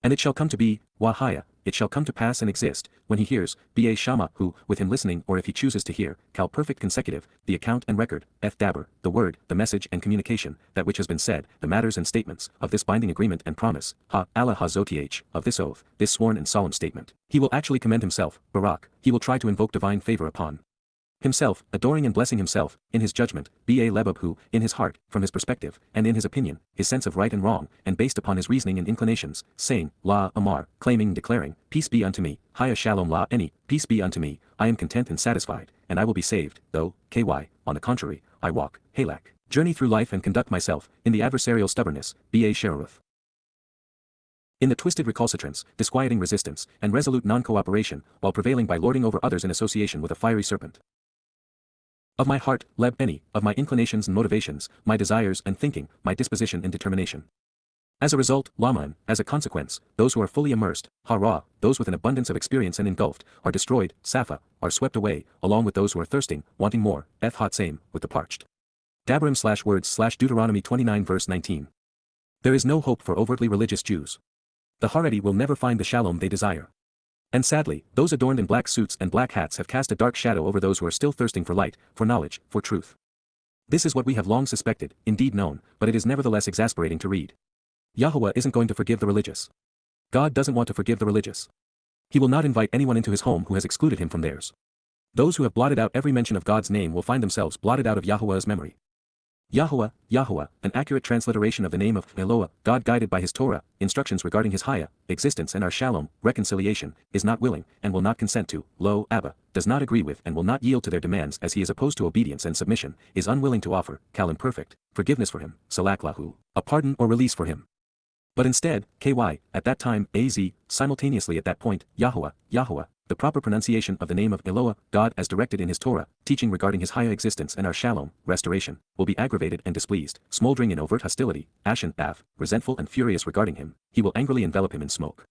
And it shall come to be, Wahaya, it shall come to pass and exist, when he hears, Ba Shama, who, with him listening or if he chooses to hear, Kal perfect consecutive, the account and record, Daber, the word, the message and communication, that which has been said, the matters and statements, of this binding agreement and promise, Allah Hazoth, of this oath, this sworn and solemn statement. He will actually commend himself, Barak, he will try to invoke divine favor upon himself, adoring and blessing himself, in his judgment, Ba Lebub who, in his heart, from his perspective, and in his opinion, his sense of right and wrong, and based upon his reasoning and inclinations, saying, La Amar, claiming, declaring, peace be unto me, Haya Shalom La any, peace be unto me, I am content and satisfied, and I will be saved, though, Ky, on the contrary, I walk, Halak, journey through life and conduct myself, in the adversarial stubbornness, Ba Sheraruth. In the twisted recalcitrance, disquieting resistance, and resolute non-cooperation, while prevailing by lording over others in association with a fiery serpent. Of my heart, Leb any, of my inclinations and motivations, my desires and thinking, my disposition and determination. As a result, Laman, as a consequence, those who are fully immersed, Hara, those with an abundance of experience and engulfed, are destroyed, Safa, are swept away, along with those who are thirsting, wanting more, Eth hot same, with the parched. Dabrim/words/Deuteronomy 29 verse 19. There is no hope for overtly religious Jews. The Haredi will never find the shalom they desire. And sadly, those adorned in black suits and black hats have cast a dark shadow over those who are still thirsting for light, for knowledge, for truth. This is what we have long suspected, indeed known, but it is nevertheless exasperating to read. Yahowah isn't going to forgive the religious. God doesn't want to forgive the religious. He will not invite anyone into his home who has excluded him from theirs. Those who have blotted out every mention of God's name will find themselves blotted out of Yahowah's memory. Yahowah, Yahowah, an accurate transliteration of the name of Eloah, God guided by his Torah, instructions regarding his Haya, existence and our Shalom, reconciliation, is not willing, and will not consent to, lo, Abba, does not agree with and will not yield to their demands as he is opposed to obedience and submission, is unwilling to offer, Kal imperfect, forgiveness for him, Salak lahu, a pardon or release for him. But instead, KY, at that time, AZ, simultaneously at that point, Yahowah, Yahowah, the proper pronunciation of the name of Eloah, God as directed in his Torah, teaching regarding his Haya existence and our Shalom, restoration, will be aggravated and displeased, smoldering in overt hostility, ashen, resentful and furious regarding him, he will angrily envelop him in smoke.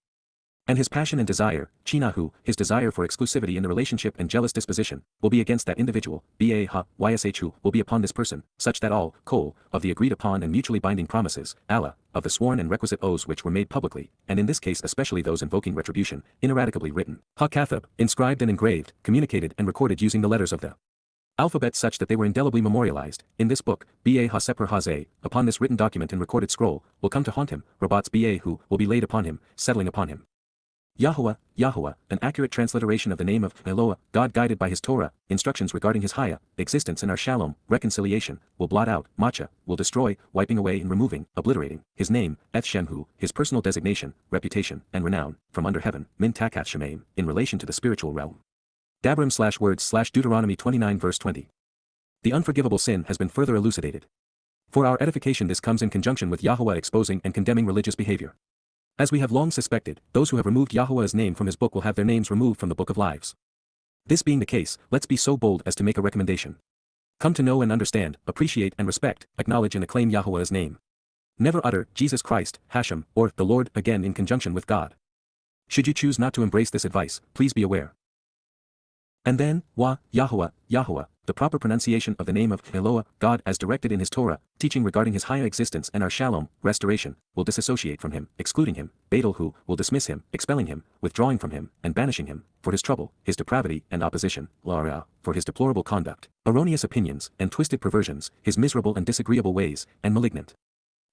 And his passion and desire, Chinahu, his desire for exclusivity in the relationship and jealous disposition, will be against that individual, YSHU, will be upon this person, such that all, Qowl, of the agreed upon and mutually binding promises, Allah, of the sworn and requisite oaths which were made publicly, and in this case especially those invoking retribution, ineradicably written, Ha-Kathab, inscribed and engraved, communicated and recorded using the letters of the alphabet such that they were indelibly memorialized, in this book, Ha-Seper Ha-Zeh, upon this written document and recorded scroll, will come to haunt him, Robots who will be laid upon him, settling upon him. Yahowah, Yahowah, an accurate transliteration of the name of Eloah, God guided by his Torah, instructions regarding his Haya, existence and our Shalom, reconciliation, will blot out, Macha, will destroy, wiping away and removing, obliterating, his name, Eth Shemhu, his personal designation, reputation, and renown, from under heaven, Min Takath Shemaim, in relation to the spiritual realm. Dabrim/words/Deuteronomy 29 verse 20. The unforgivable sin has been further elucidated. For our edification this comes in conjunction with Yahowah exposing and condemning religious behavior. As we have long suspected, those who have removed Yahowah's name from his book will have their names removed from the book of lives. This being the case, let's be so bold as to make a recommendation. Come to know and understand, appreciate and respect, acknowledge and acclaim Yahowah's name. Never utter, Jesus Christ, Hashem, or, the Lord, again in conjunction with God. Should you choose not to embrace this advice, please be aware. And then, Yahowah, Yahowah, the proper pronunciation of the name of Eloah, God as directed in his Torah, teaching regarding his Haya existence and our Shalom, restoration, will disassociate from him, excluding him, Babel will dismiss him, expelling him, withdrawing from him, and banishing him, for his trouble, his depravity and opposition, for his deplorable conduct, erroneous opinions and twisted perversions, his miserable and disagreeable ways, and malignant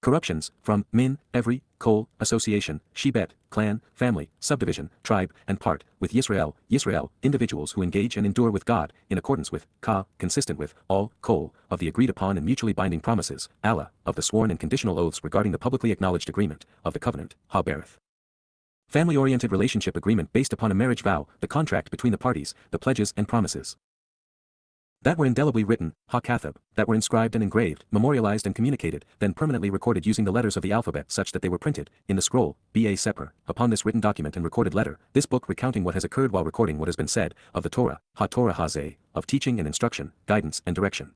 corruptions, from min, every, Qowl, association, Shabat, clan, family, subdivision, tribe, and part, with Yisrael, individuals who engage and endure with God, in accordance with, consistent with, all, Qowl, of the agreed upon and mutually binding promises, Allah, of the sworn and conditional oaths regarding the publicly acknowledged agreement, of the covenant, Ha-Berith. Family-oriented relationship agreement based upon a marriage vow, the contract between the parties, the pledges and promises that were indelibly written, Ha-Kathab, that were inscribed and engraved, memorialized and communicated, then permanently recorded using the letters of the alphabet such that they were printed, in the scroll, Seper, upon this written document and recorded letter, this book recounting what has occurred while recording what has been said, of the Torah, Ha-Torah Ha-Zeh, of teaching and instruction, guidance and direction.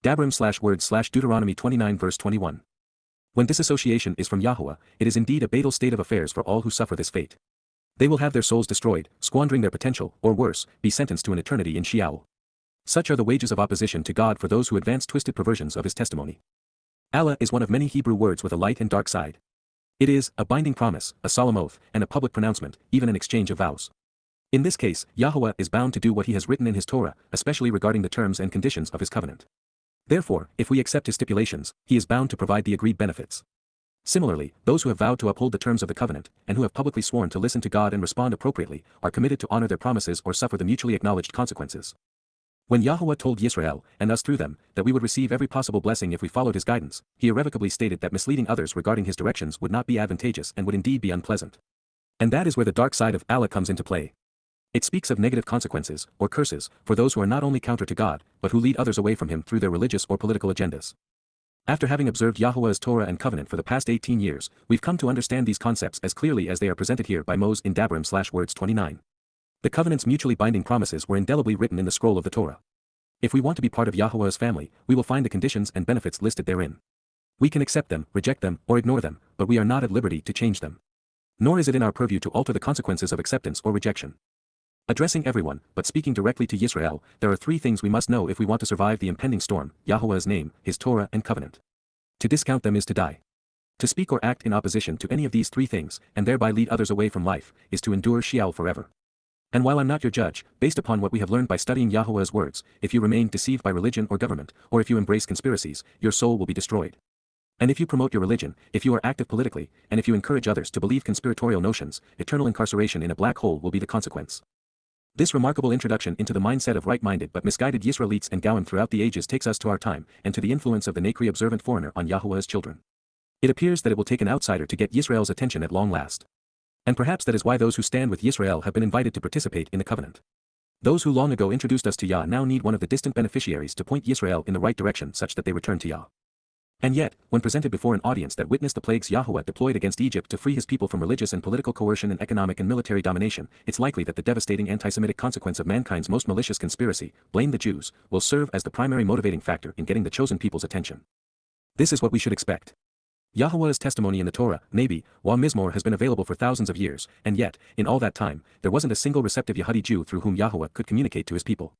Dabrim/words/Deuteronomy 29 verse 21. When disassociation is from Yahowah, it is indeed a fatal state of affairs for all who suffer this fate. They will have their souls destroyed, squandering their potential, or worse, be sentenced to an eternity in Sheol. Such are the wages of opposition to God for those who advance twisted perversions of his testimony. Allah is one of many Hebrew words with a light and dark side. It is a binding promise, a solemn oath, and a public pronouncement, even an exchange of vows. In this case, Yahowah is bound to do what he has written in his Torah, especially regarding the terms and conditions of his covenant. Therefore, if we accept his stipulations, he is bound to provide the agreed benefits. Similarly, those who have vowed to uphold the terms of the covenant, and who have publicly sworn to listen to God and respond appropriately, are committed to honor their promises or suffer the mutually acknowledged consequences. When Yahowah told Yisrael, and us through them, that we would receive every possible blessing if we followed his guidance, he irrevocably stated that misleading others regarding his directions would not be advantageous and would indeed be unpleasant. And that is where the dark side of Allah comes into play. It speaks of negative consequences, or curses, for those who are not only counter to God, but who lead others away from him through their religious or political agendas. After having observed Yahowah's Torah and covenant for the past 18 years, we've come to understand these concepts as clearly as they are presented here by Moses in Dabrim/words 29. The covenant's mutually binding promises were indelibly written in the scroll of the Torah. If we want to be part of Yahowah's family, we will find the conditions and benefits listed therein. We can accept them, reject them, or ignore them, but we are not at liberty to change them. Nor is it in our purview to alter the consequences of acceptance or rejection. Addressing everyone, but speaking directly to Yisrael, there are 3 things we must know if we want to survive the impending storm: Yahowah's name, his Torah and covenant. To discount them is to die. To speak or act in opposition to any of these 3 things, and thereby lead others away from life, is to endure Sheol forever. And while I'm not your judge, based upon what we have learned by studying Yahowah's words, if you remain deceived by religion or government, or if you embrace conspiracies, your soul will be destroyed. And if you promote your religion, if you are active politically, and if you encourage others to believe conspiratorial notions, eternal incarceration in a black hole will be the consequence. This remarkable introduction into the mindset of right-minded but misguided Yisraelites and Gowan throughout the ages takes us to our time, and to the influence of the Nakri observant foreigner on Yahowah's children. It appears that it will take an outsider to get Yisrael's attention at long last. And perhaps that is why those who stand with Yisrael have been invited to participate in the covenant. Those who long ago introduced us to Yah now need one of the distant beneficiaries to point Yisrael in the right direction such that they return to Yah. And yet, when presented before an audience that witnessed the plagues Yahuwah deployed against Egypt to free his people from religious and political coercion and economic and military domination, it's likely that the devastating anti-Semitic consequence of mankind's most malicious conspiracy, blame the Jews, will serve as the primary motivating factor in getting the chosen people's attention. This is what we should expect. Yahuwah's testimony in the Torah, Nabi, Wa Mizmor has been available for thousands of years, and yet, in all that time, there wasn't a single receptive Yehudi Jew through whom Yahuwah could communicate to his people.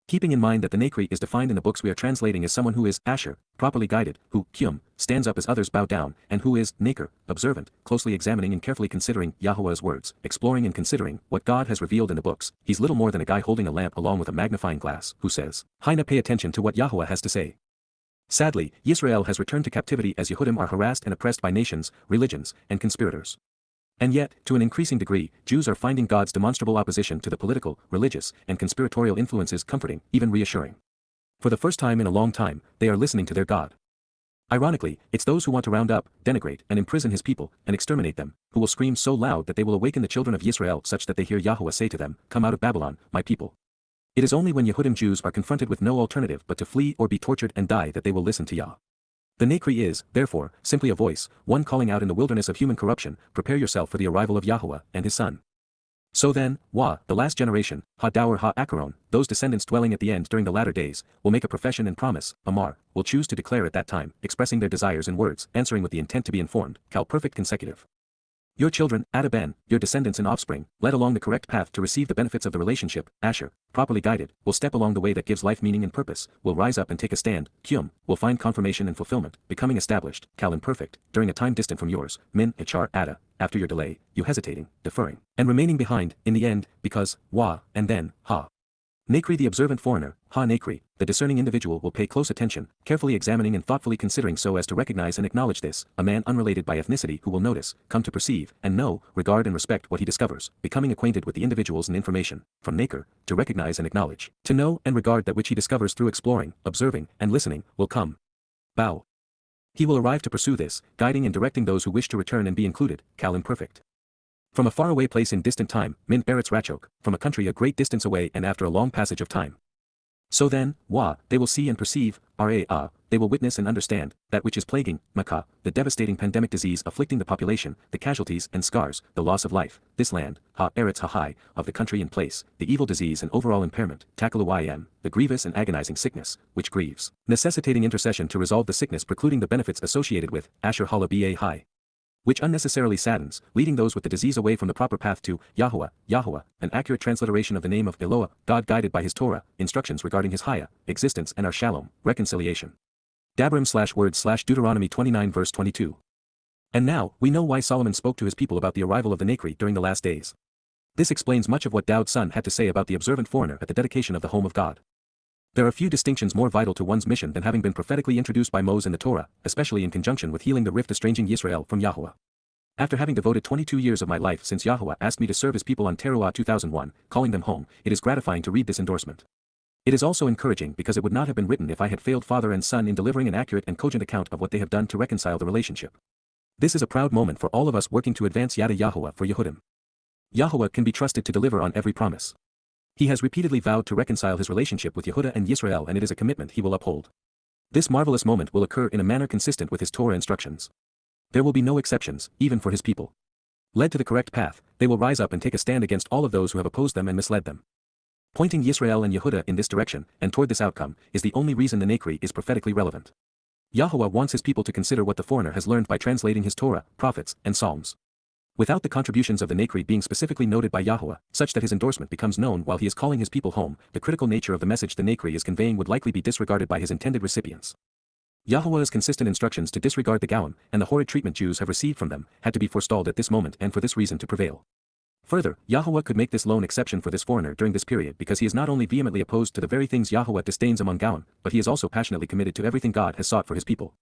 Keeping in mind that the Nakri is defined in the books we are translating as someone who is Asher, properly guided, who, Qum, stands up as others bow down, and who is Nakir, observant, closely examining and carefully considering Yahuwah's words, exploring and considering what God has revealed in the books, he's little more than a guy holding a lamp along with a magnifying glass, who says, Haina, pay attention to what Yahuwah has to say. Sadly, Yisrael has returned to captivity as Yehudim are harassed and oppressed by nations, religions, and conspirators. And yet, to an increasing degree, Jews are finding God's demonstrable opposition to the political, religious, and conspiratorial influences comforting, even reassuring. For the first time in a long time, they are listening to their God. Ironically, it's those who want to round up, denigrate, and imprison his people, and exterminate them, who will scream so loud that they will awaken the children of Yisrael such that they hear Yahuwah say to them, Come out of Babylon, my people. It is only when Yehudim Jews are confronted with no alternative but to flee or be tortured and die that they will listen to Yah. The Nakri is, therefore, simply a voice, one calling out in the wilderness of human corruption, prepare yourself for the arrival of Yahuwah and his son. So then, the last generation, Ha-Dower Ha-Acharon, those descendants dwelling at the end during the latter days, will make a profession and promise, Amar, will choose to declare at that time, expressing their desires in words, answering with the intent to be informed, Qowl perfect consecutive. Your children, Adaban, your descendants and offspring, led along the correct path to receive the benefits of the relationship, Asher, properly guided, will step along the way that gives life meaning and purpose, will rise up and take a stand, Qum, will find confirmation and fulfillment, becoming established, Qowl imperfect, during a time distant from yours, Min, Ichar, Ada, after your delay, you hesitating, deferring, and remaining behind, in the end, because, Wa, and then, Ha. Nakri the observant foreigner, Ha-Nakri, the discerning individual will pay close attention, carefully examining and thoughtfully considering so as to recognize and acknowledge this, a man unrelated by ethnicity who will notice, come to perceive, and know, regard and respect what he discovers, becoming acquainted with the individuals and information, from Nakir, to recognize and acknowledge, to know and regard that which he discovers through exploring, observing, and listening, will come. Bow. He will arrive to pursue this, guiding and directing those who wish to return and be included, Qowl imperfect. From a faraway place in distant time, Min Eretz Rachok, from a country a great distance away and after a long passage of time. So then, they will see and perceive, they will witness and understand, that which is plaguing, Makkah, the devastating pandemic disease afflicting the population, the casualties and scars, the loss of life, this land, Eretz Hahai, of the country in place, the evil disease and overall impairment, Takalu the grievous and agonizing sickness, which grieves, necessitating intercession to resolve the sickness precluding the benefits associated with, Asher Hala Ba High. Which unnecessarily saddens, leading those with the disease away from the proper path to Yahowah, an accurate transliteration of the name of Eloah, God guided by his Torah, instructions regarding his Haya, existence and our Shalom, reconciliation. Dabrim/words/Deuteronomy 29 verse 22. And now, we know why Solomon spoke to his people about the arrival of the Nakri during the last days. This explains much of what Daud's son had to say about the observant foreigner at the dedication of the home of God. There are few distinctions more vital to one's mission than having been prophetically introduced by Moses in the Torah, especially in conjunction with healing the rift estranging Yisrael from Yahuwah. After having devoted 22 years of my life since Yahuwah asked me to serve his people on Towrah 2001, calling them home, it is gratifying to read this endorsement. It is also encouraging because it would not have been written if I had failed father and son in delivering an accurate and cogent account of what they have done to reconcile the relationship. This is a proud moment for all of us working to advance Yada Yahowah for Yehudim. Yahuwah can be trusted to deliver on every promise. He has repeatedly vowed to reconcile his relationship with Yehudah and Yisrael, and it is a commitment he will uphold. This marvelous moment will occur in a manner consistent with his Torah instructions. There will be no exceptions, even for his people. Led to the correct path, they will rise up and take a stand against all of those who have opposed them and misled them. Pointing Yisrael and Yehudah in this direction, and toward this outcome, is the only reason the Nakri is prophetically relevant. Yahowah wants his people to consider what the foreigner has learned by translating his Torah, prophets, and Psalms. Without the contributions of the Nakri being specifically noted by Yahowah, such that his endorsement becomes known while he is calling his people home, the critical nature of the message the Nakri is conveying would likely be disregarded by his intended recipients. Yahowah's consistent instructions to disregard the Goyim and the horrid treatment Jews have received from them had to be forestalled at this moment and for this reason to prevail. Further, Yahowah could make this lone exception for this foreigner during this period because he is not only vehemently opposed to the very things Yahowah disdains among Goyim, but he is also passionately committed to everything God has sought for his people.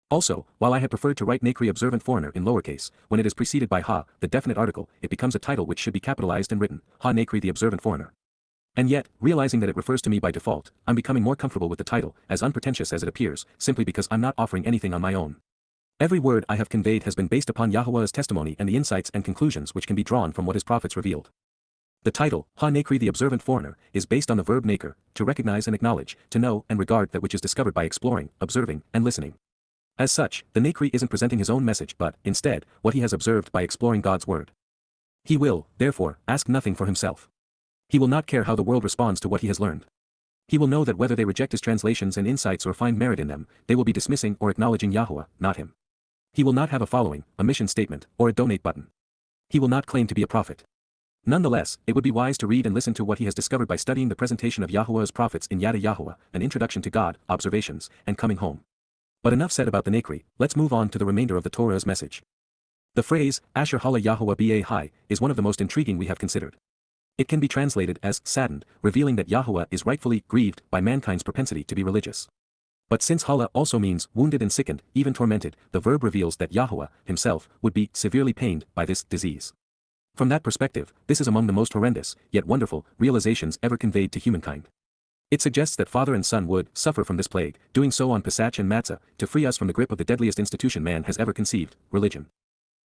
Also, while I had preferred to write Nakri observant foreigner in lowercase, when it is preceded by Ha, the definite article, it becomes a title which should be capitalized and written, Ha Nakri the observant foreigner. And yet, realizing that it refers to me by default, I'm becoming more comfortable with the title, as unpretentious as it appears, simply because I'm not offering anything on my own. Every word I have conveyed has been based upon Yahowah's testimony and the insights and conclusions which can be drawn from what his prophets revealed. The title, Ha Nakri the observant foreigner, is based on the verb naker, to recognize and acknowledge, to know and regard that which is discovered by exploring, observing, and listening. As such, the Nakri isn't presenting his own message but, instead, what he has observed by exploring God's word. He will, therefore, ask nothing for himself. He will not care how the world responds to what he has learned. He will know that whether they reject his translations and insights or find merit in them, they will be dismissing or acknowledging Yahowah, not him. He will not have a following, a mission statement, or a donate button. He will not claim to be a prophet. Nonetheless, it would be wise to read and listen to what he has discovered by studying the presentation of Yahowah's prophets in Yada Yahowah, an introduction to God, observations, and coming home. But enough said about the Nakri, let's move on to the remainder of the Torah's message. The phrase, Asher Hala Yahowah Ba, is one of the most intriguing we have considered. It can be translated as saddened, revealing that Yahowah is rightfully grieved by mankind's propensity to be religious. But since Hala also means wounded and sickened, even tormented, the verb reveals that Yahowah, himself, would be severely pained by this disease. From that perspective, this is among the most horrendous, yet wonderful, realizations ever conveyed to humankind. It suggests that father and son would suffer from this plague, doing so on Pesach and Matzah, to free us from the grip of the deadliest institution man has ever conceived, religion.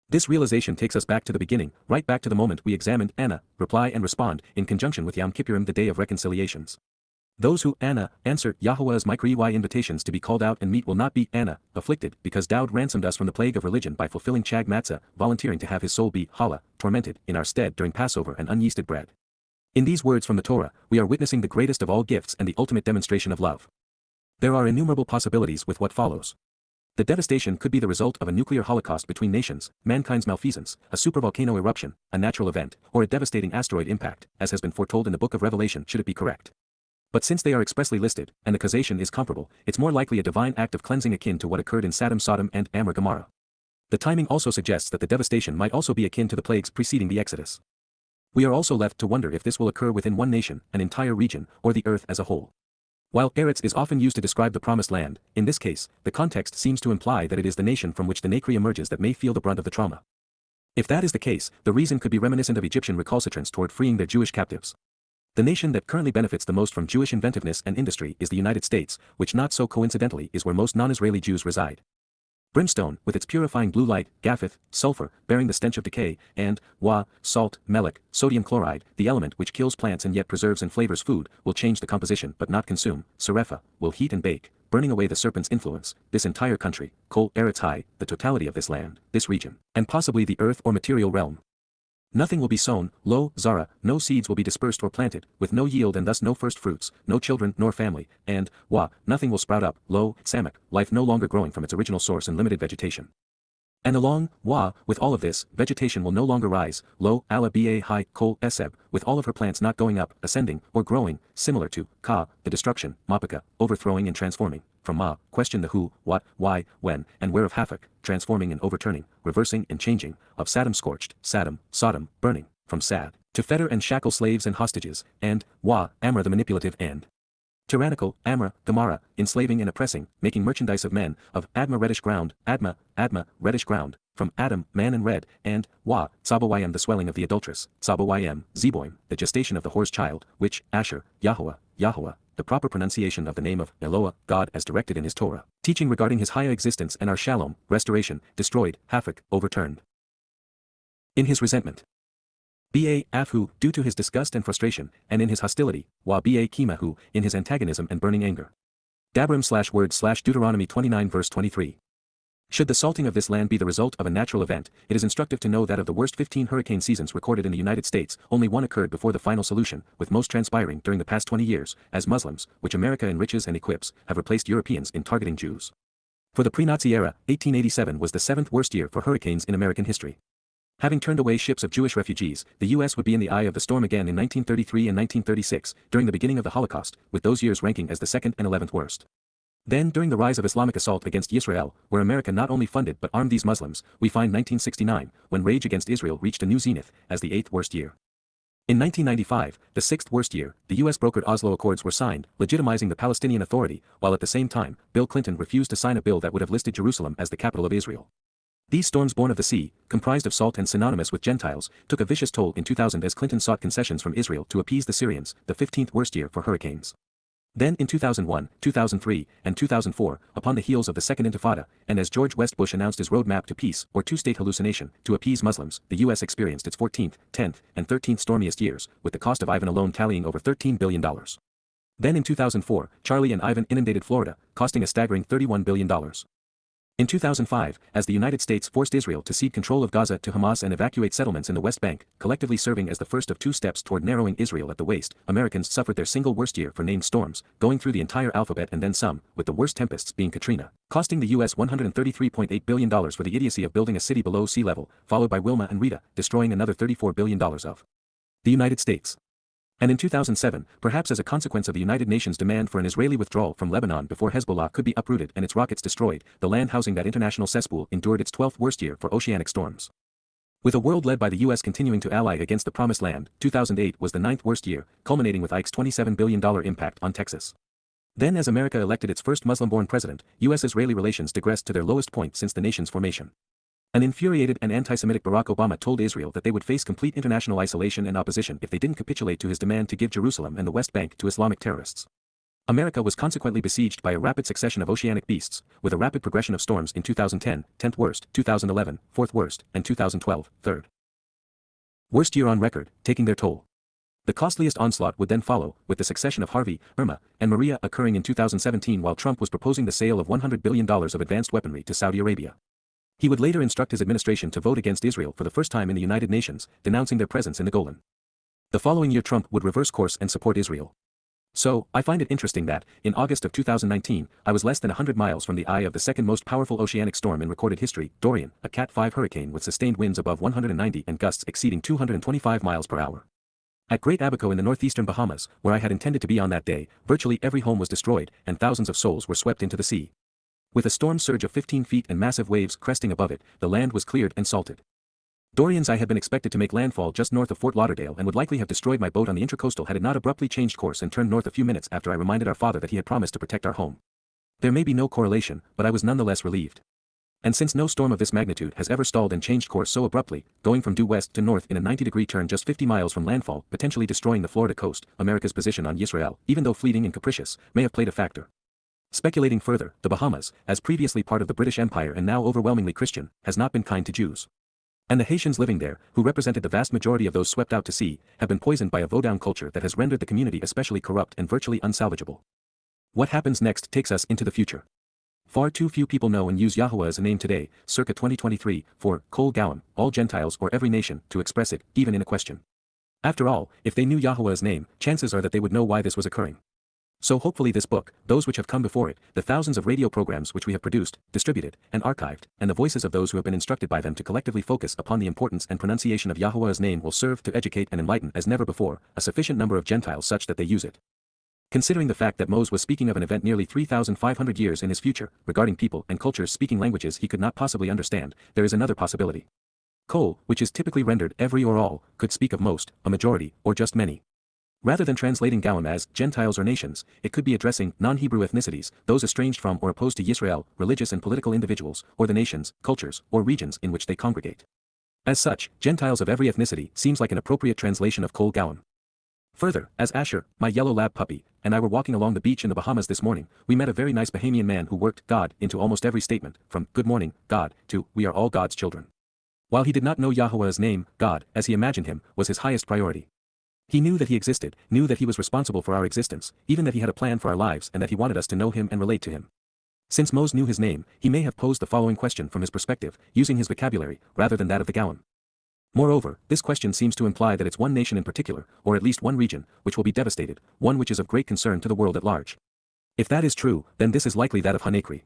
This realization takes us back to the beginning, right back to the moment we examined Anna, reply and respond, in conjunction with Yom Kippurim, the day of reconciliations. Those who, Anna, answer Yahowah's Mikra invitations to be called out and meet will not be, Anna, afflicted, because Dowd ransomed us from the plague of religion by fulfilling Chag Matzah, volunteering to have his soul be, Hala, tormented, in our stead during Passover and unyeasted bread. In these words from the Torah, we are witnessing the greatest of all gifts and the ultimate demonstration of love. There are innumerable possibilities with what follows. The devastation could be the result of a nuclear holocaust between nations, mankind's malfeasance, a supervolcano eruption, a natural event, or a devastating asteroid impact, as has been foretold in the book of Revelation should it be correct. But since they are expressly listed, and the causation is comparable, it's more likely a divine act of cleansing akin to what occurred in Sodom and Gomorrah. The timing also suggests that the devastation might also be akin to the plagues preceding the Exodus. We are also left to wonder if this will occur within one nation, an entire region, or the earth as a whole. While Eretz is often used to describe the promised land, in this case, the context seems to imply that it is the nation from which the Nakri emerges that may feel the brunt of the trauma. If that is the case, the reason could be reminiscent of Egyptian recalcitrance toward freeing their Jewish captives. The nation that currently benefits the most from Jewish inventiveness and industry is the United States, which not so coincidentally is where most non-Israeli Jews reside. Brimstone, with its purifying blue light, Gaphith, sulfur, bearing the stench of decay, and Wa, salt, melech, sodium chloride, the element which kills plants and yet preserves and flavors food, will change the composition but not consume. Serepha, will heat and bake, burning away the serpent's influence. This entire country, Qowl, Eretz High, the totality of this land, this region, and possibly the earth or material realm. Nothing will be sown, lo, Zara, no seeds will be dispersed or planted, with no yield and thus no first fruits, no children nor family, and, Wa, nothing will sprout up, lo, Samak, life no longer growing from its original source and limited vegetation. And along, Wa, with all of this, vegetation will no longer rise, lo, Ala Ba High, Qowl, Eseb, with all of her plants not going up, ascending, or growing, similar to, Ka, the destruction, Mapaka, overthrowing and transforming, from Ma, question the who, what, why, when, and where of Havoc, transforming and overturning, reversing and changing, of Sodom scorched, Sodom, burning, from Sad, to fetter and shackle slaves and hostages, and, Wa, Amra the manipulative and tyrannical, Amra, Gomorrah, enslaving and oppressing, making merchandise of men, of Adma reddish ground, Adma, reddish ground, from Adam, man and red, and, Wa, Tsabawayim the swelling of the adulteress, Tsabawayim, Zeboim, the gestation of the whore's child, which, Asher, Yahowah, the proper pronunciation of the name of Eloah, God as directed in his Torah, teaching regarding his higher existence and our shalom, restoration, destroyed, Havoc, overturned. In his resentment. Ba Afhu, due to his disgust and frustration, and in his hostility, Wa Ba Kimahu, in his antagonism and burning anger. Dabrim/word/ Deuteronomy 29 verse 23. Should the salting of this land be the result of a natural event, it is instructive to know that of the worst 15 hurricane seasons recorded in the United States, only one occurred before the final solution, with most transpiring during the past 20 years, as Muslims, which America enriches and equips, have replaced Europeans in targeting Jews. For the pre-Nazi era, 1887 was the 7th worst year for hurricanes in American history. Having turned away ships of Jewish refugees, the U.S. would be in the eye of the storm again in 1933 and 1936, during the beginning of the Holocaust, with those years ranking as the 2nd and 11th worst. Then, during the rise of Islamic assault against Israel, where America not only funded but armed these Muslims, we find 1969, when rage against Israel reached a new zenith, as the 8th worst year. In 1995, the 6th worst year, the U.S. brokered Oslo Accords were signed, legitimizing the Palestinian Authority, while at the same time, Bill Clinton refused to sign a bill that would have listed Jerusalem as the capital of Israel. These storms born of the sea, comprised of salt and synonymous with Gentiles, took a vicious toll in 2000 as Clinton sought concessions from Israel to appease the Syrians, the 15th worst year for hurricanes. Then in 2001, 2003, and 2004, upon the heels of the Second Intifada, and as George W. Bush announced his roadmap to peace, or two-state hallucination, to appease Muslims, the U.S. experienced its 14th, 10th, and 13th stormiest years, with the cost of Ivan alone tallying over $13 billion. Then in 2004, Charlie and Ivan inundated Florida, costing a staggering $31 billion. In 2005, as the United States forced Israel to cede control of Gaza to Hamas and evacuate settlements in the West Bank, collectively serving as the first of two steps toward narrowing Israel at the waist, Americans suffered their single worst year for named storms, going through the entire alphabet and then some, with the worst tempests being Katrina, costing the U.S. $133.8 billion for the idiocy of building a city below sea level, followed by Wilma and Rita, destroying another $34 billion of the United States. And in 2007, perhaps as a consequence of the United Nations' demand for an Israeli withdrawal from Lebanon before Hezbollah could be uprooted and its rockets destroyed, the land housing that international cesspool endured its 12th worst year for oceanic storms. With a world led by the U.S. continuing to ally against the Promised Land, 2008 was the 9th worst year, culminating with Ike's $27 billion impact on Texas. Then as America elected its first Muslim-born president, U.S.-Israeli relations digressed to their lowest point since the nation's formation. An infuriated and anti-Semitic Barack Obama told Israel that they would face complete international isolation and opposition if they didn't capitulate to his demand to give Jerusalem and the West Bank to Islamic terrorists. America was consequently besieged by a rapid succession of oceanic beasts, with a rapid progression of storms in 2010, 10th worst, 2011, 4th worst, and 2012, 3rd worst year on record, taking their toll. The costliest onslaught would then follow, with the succession of Harvey, Irma, and Maria occurring in 2017 while Trump was proposing the sale of $100 billion of advanced weaponry to Saudi Arabia. He would later instruct his administration to vote against Israel for the first time in the United Nations, denouncing their presence in the Golan. The following year Trump would reverse course and support Israel. So, I find it interesting that, in August of 2019, I was less than 100 miles from the eye of the second most powerful oceanic storm in recorded history, Dorian, a Cat 5 hurricane with sustained winds above 190 and gusts exceeding 225 miles per hour. At Great Abaco in the northeastern Bahamas, where I had intended to be on that day, virtually every home was destroyed, and thousands of souls were swept into the sea. With a storm surge of 15 feet and massive waves cresting above it, the land was cleared and salted. Dorian's eye had been expected to make landfall just north of Fort Lauderdale and would likely have destroyed my boat on the Intracoastal had it not abruptly changed course and turned north a few minutes after I reminded our father that he had promised to protect our home. There may be no correlation, but I was nonetheless relieved. And since no storm of this magnitude has ever stalled and changed course so abruptly, going from due west to north in a 90-degree turn just 50 miles from landfall, potentially destroying the Florida coast, America's position on Yisrael, even though fleeting and capricious, may have played a factor. Speculating further, the Bahamas, as previously part of the British Empire and now overwhelmingly Christian, has not been kind to Jews. And the Haitians living there, who represented the vast majority of those swept out to sea, have been poisoned by a vow-down culture that has rendered the community especially corrupt and virtually unsalvageable. What happens next takes us into the future. Far too few people know and use YAHOWAH as a name today, circa 2023, for Qowl, all Gentiles or every nation, to express it, even in a question. After all, if they knew YAHOWAH's name, chances are that they would know why this was occurring. So hopefully this book, those which have come before it, the thousands of radio programs which we have produced, distributed, and archived, and the voices of those who have been instructed by them to collectively focus upon the importance and pronunciation of YAHOWAH's name will serve to educate and enlighten as never before, a sufficient number of Gentiles such that they use it. Considering the fact that Moses was speaking of an event nearly 3,500 years in his future, regarding people and cultures speaking languages he could not possibly understand, there is another possibility. Qowl, which is typically rendered every or all, could speak of most, a majority, or just many. Rather than translating YAHOWAH as Gentiles or nations, it could be addressing non-Hebrew ethnicities, those estranged from or opposed to Yisrael, religious and political individuals, or the nations, cultures, or regions in which they congregate. As such, Gentiles of every ethnicity seems like an appropriate translation of Qowl. Further, as Asher, my yellow lab puppy, and I were walking along the beach in the Bahamas this morning, we met a very nice Bahamian man who worked God into almost every statement, from "Good morning, God," to "We are all God's children." While he did not know YAHOWAH's name, God, as he imagined him, was his highest priority. He knew that he existed, knew that he was responsible for our existence, even that he had a plan for our lives and that he wanted us to know him and relate to him. Since Moses knew his name, he may have posed the following question from his perspective, using his vocabulary, rather than that of the Gowan. Moreover, this question seems to imply that it's one nation in particular, or at least one region, which will be devastated, one which is of great concern to the world at large. If that is true, then this is likely that of Hanakri.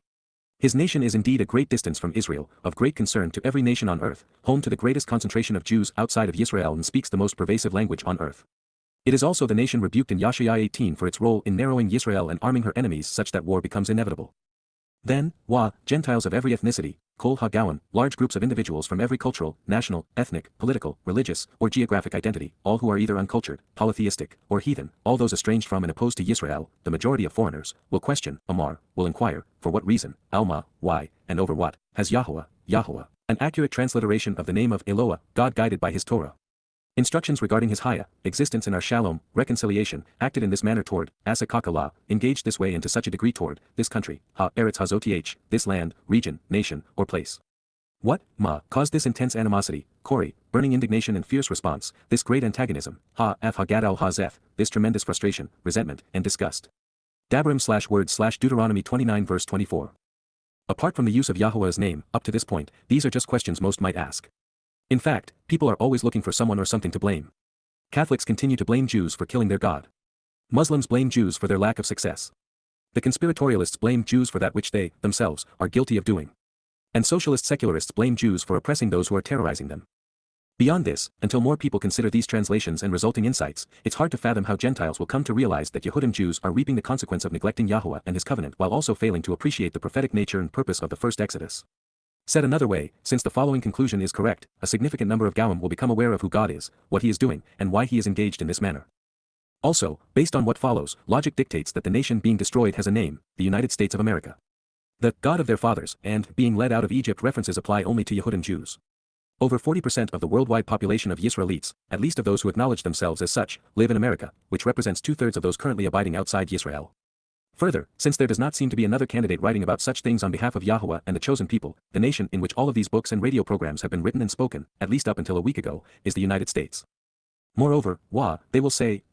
His nation is indeed a great distance from Israel, of great concern to every nation on earth, home to the greatest concentration of Jews outside of Israel and speaks the most pervasive language on earth. It is also the nation rebuked in Yashayah 18 for its role in narrowing Israel and arming her enemies such that war becomes inevitable. Then, Gentiles of every ethnicity, Qowl HaGawim, large groups of individuals from every cultural, national, ethnic, political, religious, or geographic identity, all who are either uncultured, polytheistic, or heathen, all those estranged from and opposed to Yisrael, the majority of foreigners, will question, will inquire, for what reason, Alma, why, and over what, has Yahowah, an accurate transliteration of the name of Eloah, God guided by his Torah. Instructions regarding his Haya, existence in our Shalom, reconciliation, acted in this manner toward, Asakakala, engaged this way and to such a degree toward, this country, Eretz Hazoth, this land, region, nation, or place. What, caused this intense animosity, Kori, burning indignation and fierce response, this great antagonism, Hagadal Hazeth, this tremendous frustration, resentment, and disgust. Devarim/words/Deuteronomy 29 verse 24. Apart from the use of Yahowah's name, up to this point, these are just questions most might ask. In fact, people are always looking for someone or something to blame. Catholics continue to blame Jews for killing their God. Muslims blame Jews for their lack of success. The conspiratorialists blame Jews for that which they, themselves, are guilty of doing. And socialist secularists blame Jews for oppressing those who are terrorizing them. Beyond this, until more people consider these translations and resulting insights, it's hard to fathom how Gentiles will come to realize that Yehudim Jews are reaping the consequence of neglecting Yahowah and his covenant while also failing to appreciate the prophetic nature and purpose of the first Exodus. Said another way, since the following conclusion is correct, a significant number of Gawim will become aware of who God is, what he is doing, and why he is engaged in this manner. Also, based on what follows, logic dictates that the nation being destroyed has a name, the United States of America. The God of their fathers, and being led out of Egypt references apply only to Yehudim Jews. Over 40% of the worldwide population of Yisraelites, at least of those who acknowledge themselves as such, live in America, which represents 2/3 of those currently abiding outside Yisrael. Further, since there does not seem to be another candidate writing about such things on behalf of Yahowah and the chosen people, the nation in which all of these books and radio programs have been written and spoken, at least up until a week ago, is the United States. Moreover, they will say,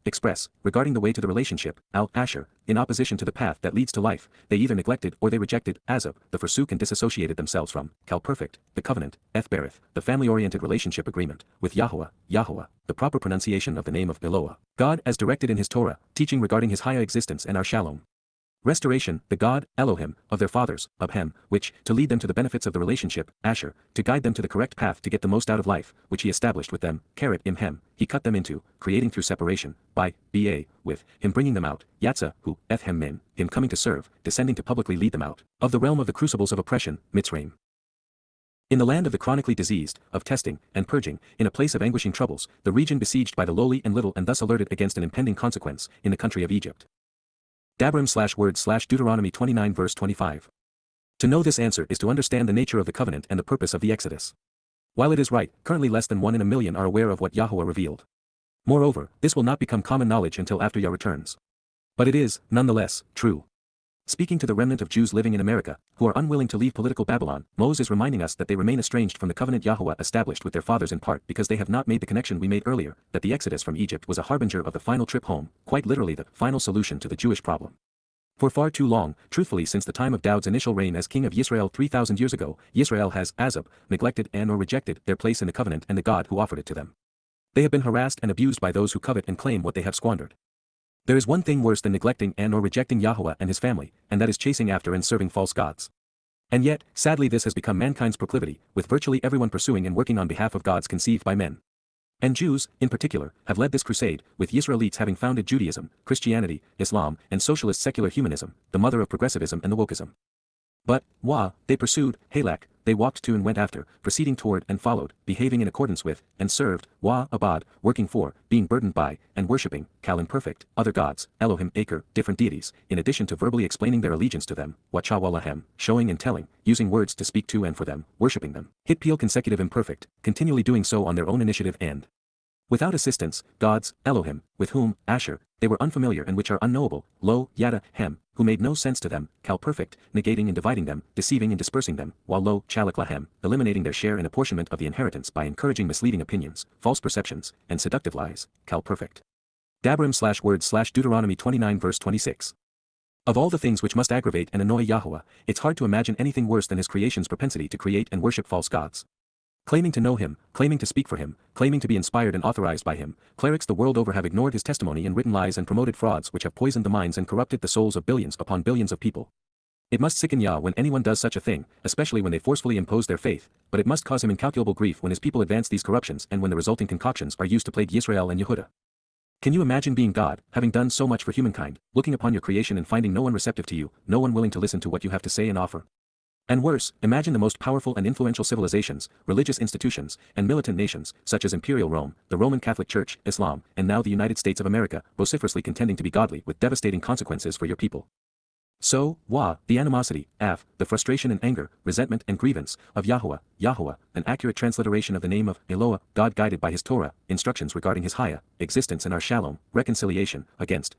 express, regarding the way to the relationship, Asher, in opposition to the path that leads to life, they either neglected or they rejected, the forsook and disassociated themselves from, perfect, the covenant, Ethberith, the family-oriented relationship agreement, with Yahowah, the proper pronunciation of the name of Eloah, God as directed in his Torah, teaching regarding his Haya existence and our Shalom. Restoration, the God, Elohim, of their fathers, Abhem, which, to lead them to the benefits of the relationship, Asher, to guide them to the correct path to get the most out of life, which he established with them, Imhem, he cut them into, creating through separation, by, with, him bringing them out, Yatzah, who, Ethem min, him coming to serve, descending to publicly lead them out, of the realm of the crucibles of oppression, Mitzrayim. In the land of the chronically diseased, of testing, and purging, in a place of anguishing troubles, the region besieged by the lowly and little and thus alerted against an impending consequence, in the country of Egypt. Devarim/words/Deuteronomy 29 verse 25. To know this answer is to understand the nature of the covenant and the purpose of the Exodus. While it is right, currently less than 1 in a million are aware of what Yahowah revealed. Moreover, this will not become common knowledge until after Yah returns. But it is, nonetheless, true. Speaking to the remnant of Jews living in America, who are unwilling to leave political Babylon, Moses is reminding us that they remain estranged from the covenant Yahowah established with their fathers in part because they have not made the connection we made earlier, that the Exodus from Egypt was a harbinger of the final trip home, quite literally the final solution to the Jewish problem. For far too long, truthfully since the time of Daud's initial reign as king of Yisrael 3,000 years ago, Yisrael has, neglected and or rejected their place in the covenant and the God who offered it to them. They have been harassed and abused by those who covet and claim what they have squandered. There is one thing worse than neglecting and or rejecting Yahowah and his family, and that is chasing after and serving false gods. And yet, sadly this has become mankind's proclivity, with virtually everyone pursuing and working on behalf of gods conceived by men. And Jews, in particular, have led this crusade, with Yisraelites having founded Judaism, Christianity, Islam, and socialist secular humanism, the mother of progressivism and the wokeism. But, they pursued, halak, they walked to and went after, proceeding toward and followed, behaving in accordance with, and served, abad, working for, being burdened by, and worshipping, kal imperfect, other gods, Elohim Aker, different deities, in addition to verbally explaining their allegiance to them, Wachawalahem, showing and telling, using words to speak to and for them, worshipping them, hitpeel consecutive imperfect, continually doing so on their own initiative and without assistance, gods, Elohim, with whom, Asher, they were unfamiliar and which are unknowable, lo, Yada, Hem, who made no sense to them, kal perfect, negating and dividing them, deceiving and dispersing them, while lo, Chalak Lahem, eliminating their share in apportionment of the inheritance by encouraging misleading opinions, false perceptions, and seductive lies, kal perfect. Devarim/words/Deuteronomy 29 verse 26. Of all the things which must aggravate and annoy Yahowah, it's hard to imagine anything worse than his creation's propensity to create and worship false gods. Claiming to know him, claiming to speak for him, claiming to be inspired and authorized by him, clerics the world over have ignored his testimony in written lies and promoted frauds which have poisoned the minds and corrupted the souls of billions upon billions of people. It must sicken Yah when anyone does such a thing, especially when they forcefully impose their faith, but it must cause him incalculable grief when his people advance these corruptions and when the resulting concoctions are used to plague Yisrael and Yehudah. Can you imagine being God, having done so much for humankind, looking upon your creation and finding no one receptive to you, no one willing to listen to what you have to say and offer? And worse, imagine the most powerful and influential civilizations, religious institutions, and militant nations, such as Imperial Rome, the Roman Catholic Church, Islam, and now the United States of America, vociferously contending to be godly with devastating consequences for your people. So, the animosity, the frustration and anger, resentment and grievance, of YAHOWAH, an accurate transliteration of the name of Eloah, God guided by his Torah, instructions regarding his existence and our Shalom, reconciliation, against,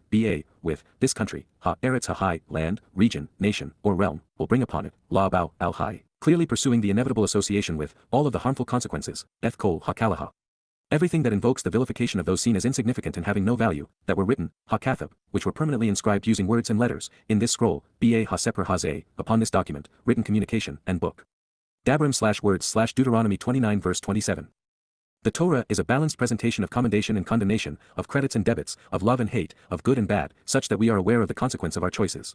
with, this country, Eretz HaHai, land, region, nation, or realm, will bring upon it, La'abau, al-Hai, clearly pursuing the inevitable association with, all of the harmful consequences, Qowl HaKalaha. Everything that invokes the vilification of those seen as insignificant and having no value, that were written, HaKathab, which were permanently inscribed using words and letters, in this scroll, HaSeper Hazeh, upon this document, written communication, and book. Dabrim/words/ Deuteronomy 29 verse 27. The Torah is a balanced presentation of commendation and condemnation, of credits and debits, of love and hate, of good and bad, such that we are aware of the consequence of our choices.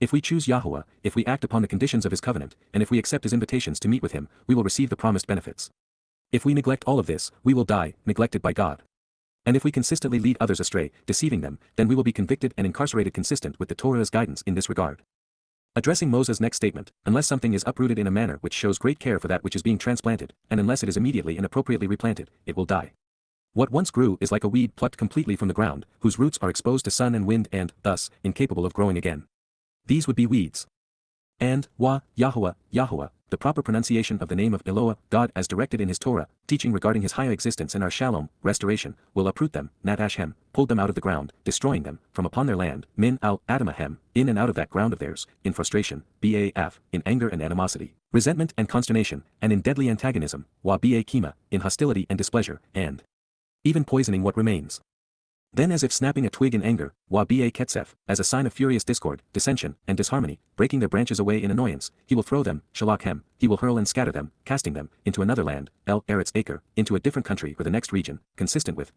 If we choose YAHOWAH, if we act upon the conditions of his covenant, and if we accept his invitations to meet with him, we will receive the promised benefits. If we neglect all of this, we will die, neglected by God. And if we consistently lead others astray, deceiving them, then we will be convicted and incarcerated consistent with the Torah's guidance in this regard. Addressing Moses' next statement, unless something is uprooted in a manner which shows great care for that which is being transplanted, and unless it is immediately and appropriately replanted, it will die. What once grew is like a weed plucked completely from the ground, whose roots are exposed to sun and wind and, thus, incapable of growing again. These would be weeds. And, YAHOWAH, the proper pronunciation of the name of Eloah, God as directed in his Torah, teaching regarding his higher existence and our Shalom, restoration, will uproot them, Natashhem, pulled them out of the ground, destroying them, from upon their land, Min al-Adamahem, in and out of that ground of theirs, in frustration, in anger and animosity, resentment and consternation, and in deadly antagonism, Kima, in hostility and displeasure, and even poisoning what remains. Then as if snapping a twig in anger, Ketzef, as a sign of furious discord, dissension, and disharmony, breaking their branches away in annoyance, he will throw them, Shalakhem, he will hurl and scatter them, casting them, into another land, Eretz Acre, into a different country or the next region, consistent with,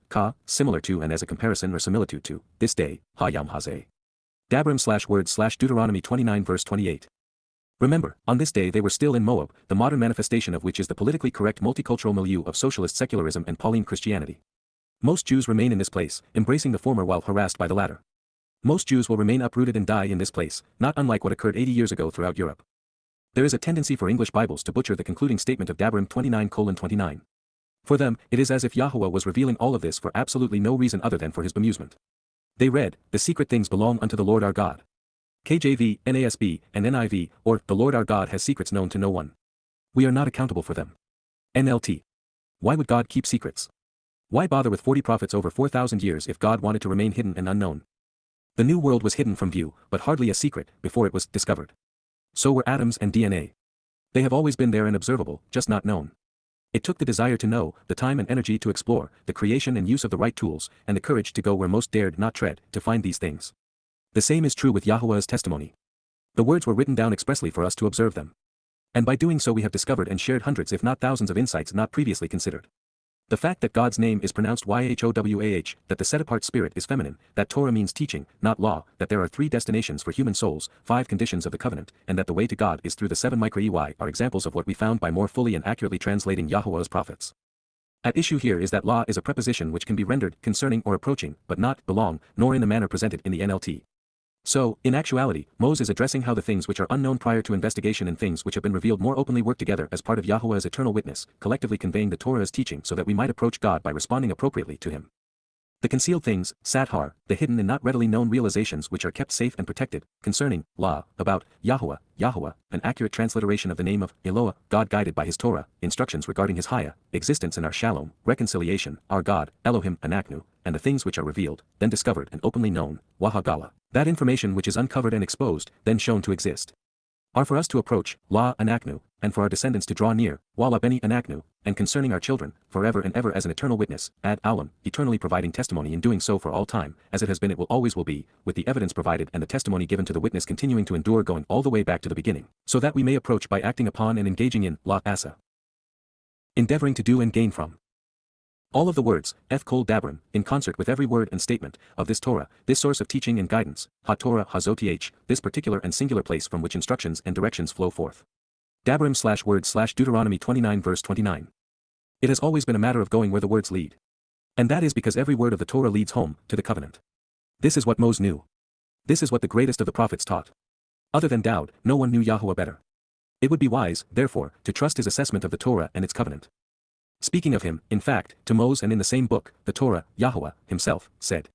similar to and as a comparison or similitude to, this day, Hayam Hazeh. Dabrim/words/ Deuteronomy 29 verse 28. Remember, on this day they were still in Moab, the modern manifestation of which is the politically correct multicultural milieu of socialist secularism and Pauline Christianity. Most Jews remain in this place, embracing the former while harassed by the latter. Most Jews will remain uprooted and die in this place, not unlike what occurred 80 years ago throughout Europe. There is a tendency for English Bibles to butcher the concluding statement of Dabrim 29:29. For them, it is as if YAHOWAH was revealing all of this for absolutely no reason other than for his bemusement. They read, "The secret things belong unto the Lord our God." KJV, NASB, and NIV, or, "The Lord our God has secrets known to no one. We are not accountable for them." NLT. Why would God keep secrets? Why bother with 40 prophets over 4,000 years if God wanted to remain hidden and unknown? The New World was hidden from view, but hardly a secret, before it was discovered. So were atoms and DNA. They have always been there and observable, just not known. It took the desire to know, the time and energy to explore, the creation and use of the right tools, and the courage to go where most dared not tread, to find these things. The same is true with YAHOWAH's testimony. The words were written down expressly for us to observe them. And by doing so we have discovered and shared hundreds if not thousands of insights not previously considered. The fact that God's name is pronounced YHOWAH, that the set-apart spirit is feminine, that Torah means teaching, not law, that there are 3 destinations for human souls, 5 conditions of the covenant, and that the way to God is through the 7 micro-EY are examples of what we found by more fully and accurately translating YAHOWAH's prophets. At issue here is that law is a preposition which can be rendered concerning or approaching, but not belong, nor in the manner presented in the NLT. So, in actuality, Moses is addressing how the things which are unknown prior to investigation and things which have been revealed more openly work together as part of YAHOWAH's eternal witness, collectively conveying the Torah's teaching so that we might approach God by responding appropriately to him. The concealed things, Sathar, the hidden and not readily known realizations which are kept safe and protected, concerning, law, about, YAHOWAH, an accurate transliteration of the name of, Eloah, God guided by his Torah, instructions regarding his existence in our Shalom, reconciliation, our God, Elohim, Anaknu, and the things which are revealed, then discovered and openly known, Wahagalah, that information which is uncovered and exposed, then shown to exist, are for us to approach, La Anaknu, and for our descendants to draw near, Wala Beni Anaknu, and concerning our children, forever and ever as an eternal witness, Ad Alam, eternally providing testimony in doing so for all time, as it has been it will always will be, with the evidence provided and the testimony given to the witness continuing to endure going all the way back to the beginning, so that we may approach by acting upon and engaging in, La Asa. Endeavoring to do and gain from. All of the words, Qowl Dabrim, in concert with every word and statement, of this Torah, this source of teaching and guidance, Torah Hazoth, this particular and singular place from which instructions and directions flow forth. Dabrim/word/Deuteronomy 29 verse 29. It has always been a matter of going where the words lead. And that is because every word of the Torah leads home, to the covenant. This is what Moses knew. This is what the greatest of the prophets taught. Other than Daud, no one knew Yahuwah better. It would be wise, therefore, to trust his assessment of the Torah and its covenant. Speaking of him, in fact, to Moses and in the same book, the Torah, Yahuwah, himself, said.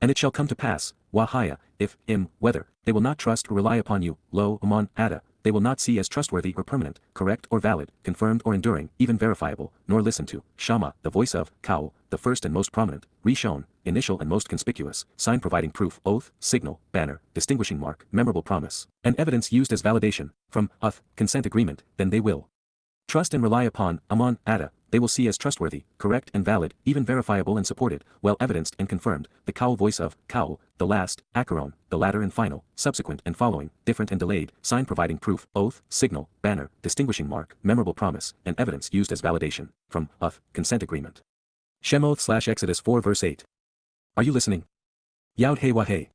And it shall come to pass, YAHOWAH, if, whether, they will not trust or rely upon you, lo, amon, ada, they will not see as trustworthy or permanent, correct or valid, confirmed or enduring, even verifiable, nor listen to, Shama, the voice of, Qowl, the first and most prominent, Rishon, initial and most conspicuous, sign providing proof, oath, signal, banner, distinguishing mark, memorable promise, and evidence used as validation, from, consent agreement, then they will trust and rely upon, amon, ada, they will see as trustworthy, correct and valid, even verifiable and supported, well evidenced and confirmed, the Qowl voice of, Qowl, the last, Acharon, the latter and final, subsequent and following, different and delayed, sign providing proof, oath, signal, banner, distinguishing mark, memorable promise, and evidence used as validation, from, consent agreement. Shemoth/Exodus 4 verse 8. Are you listening? Yod Hey Wah Hey.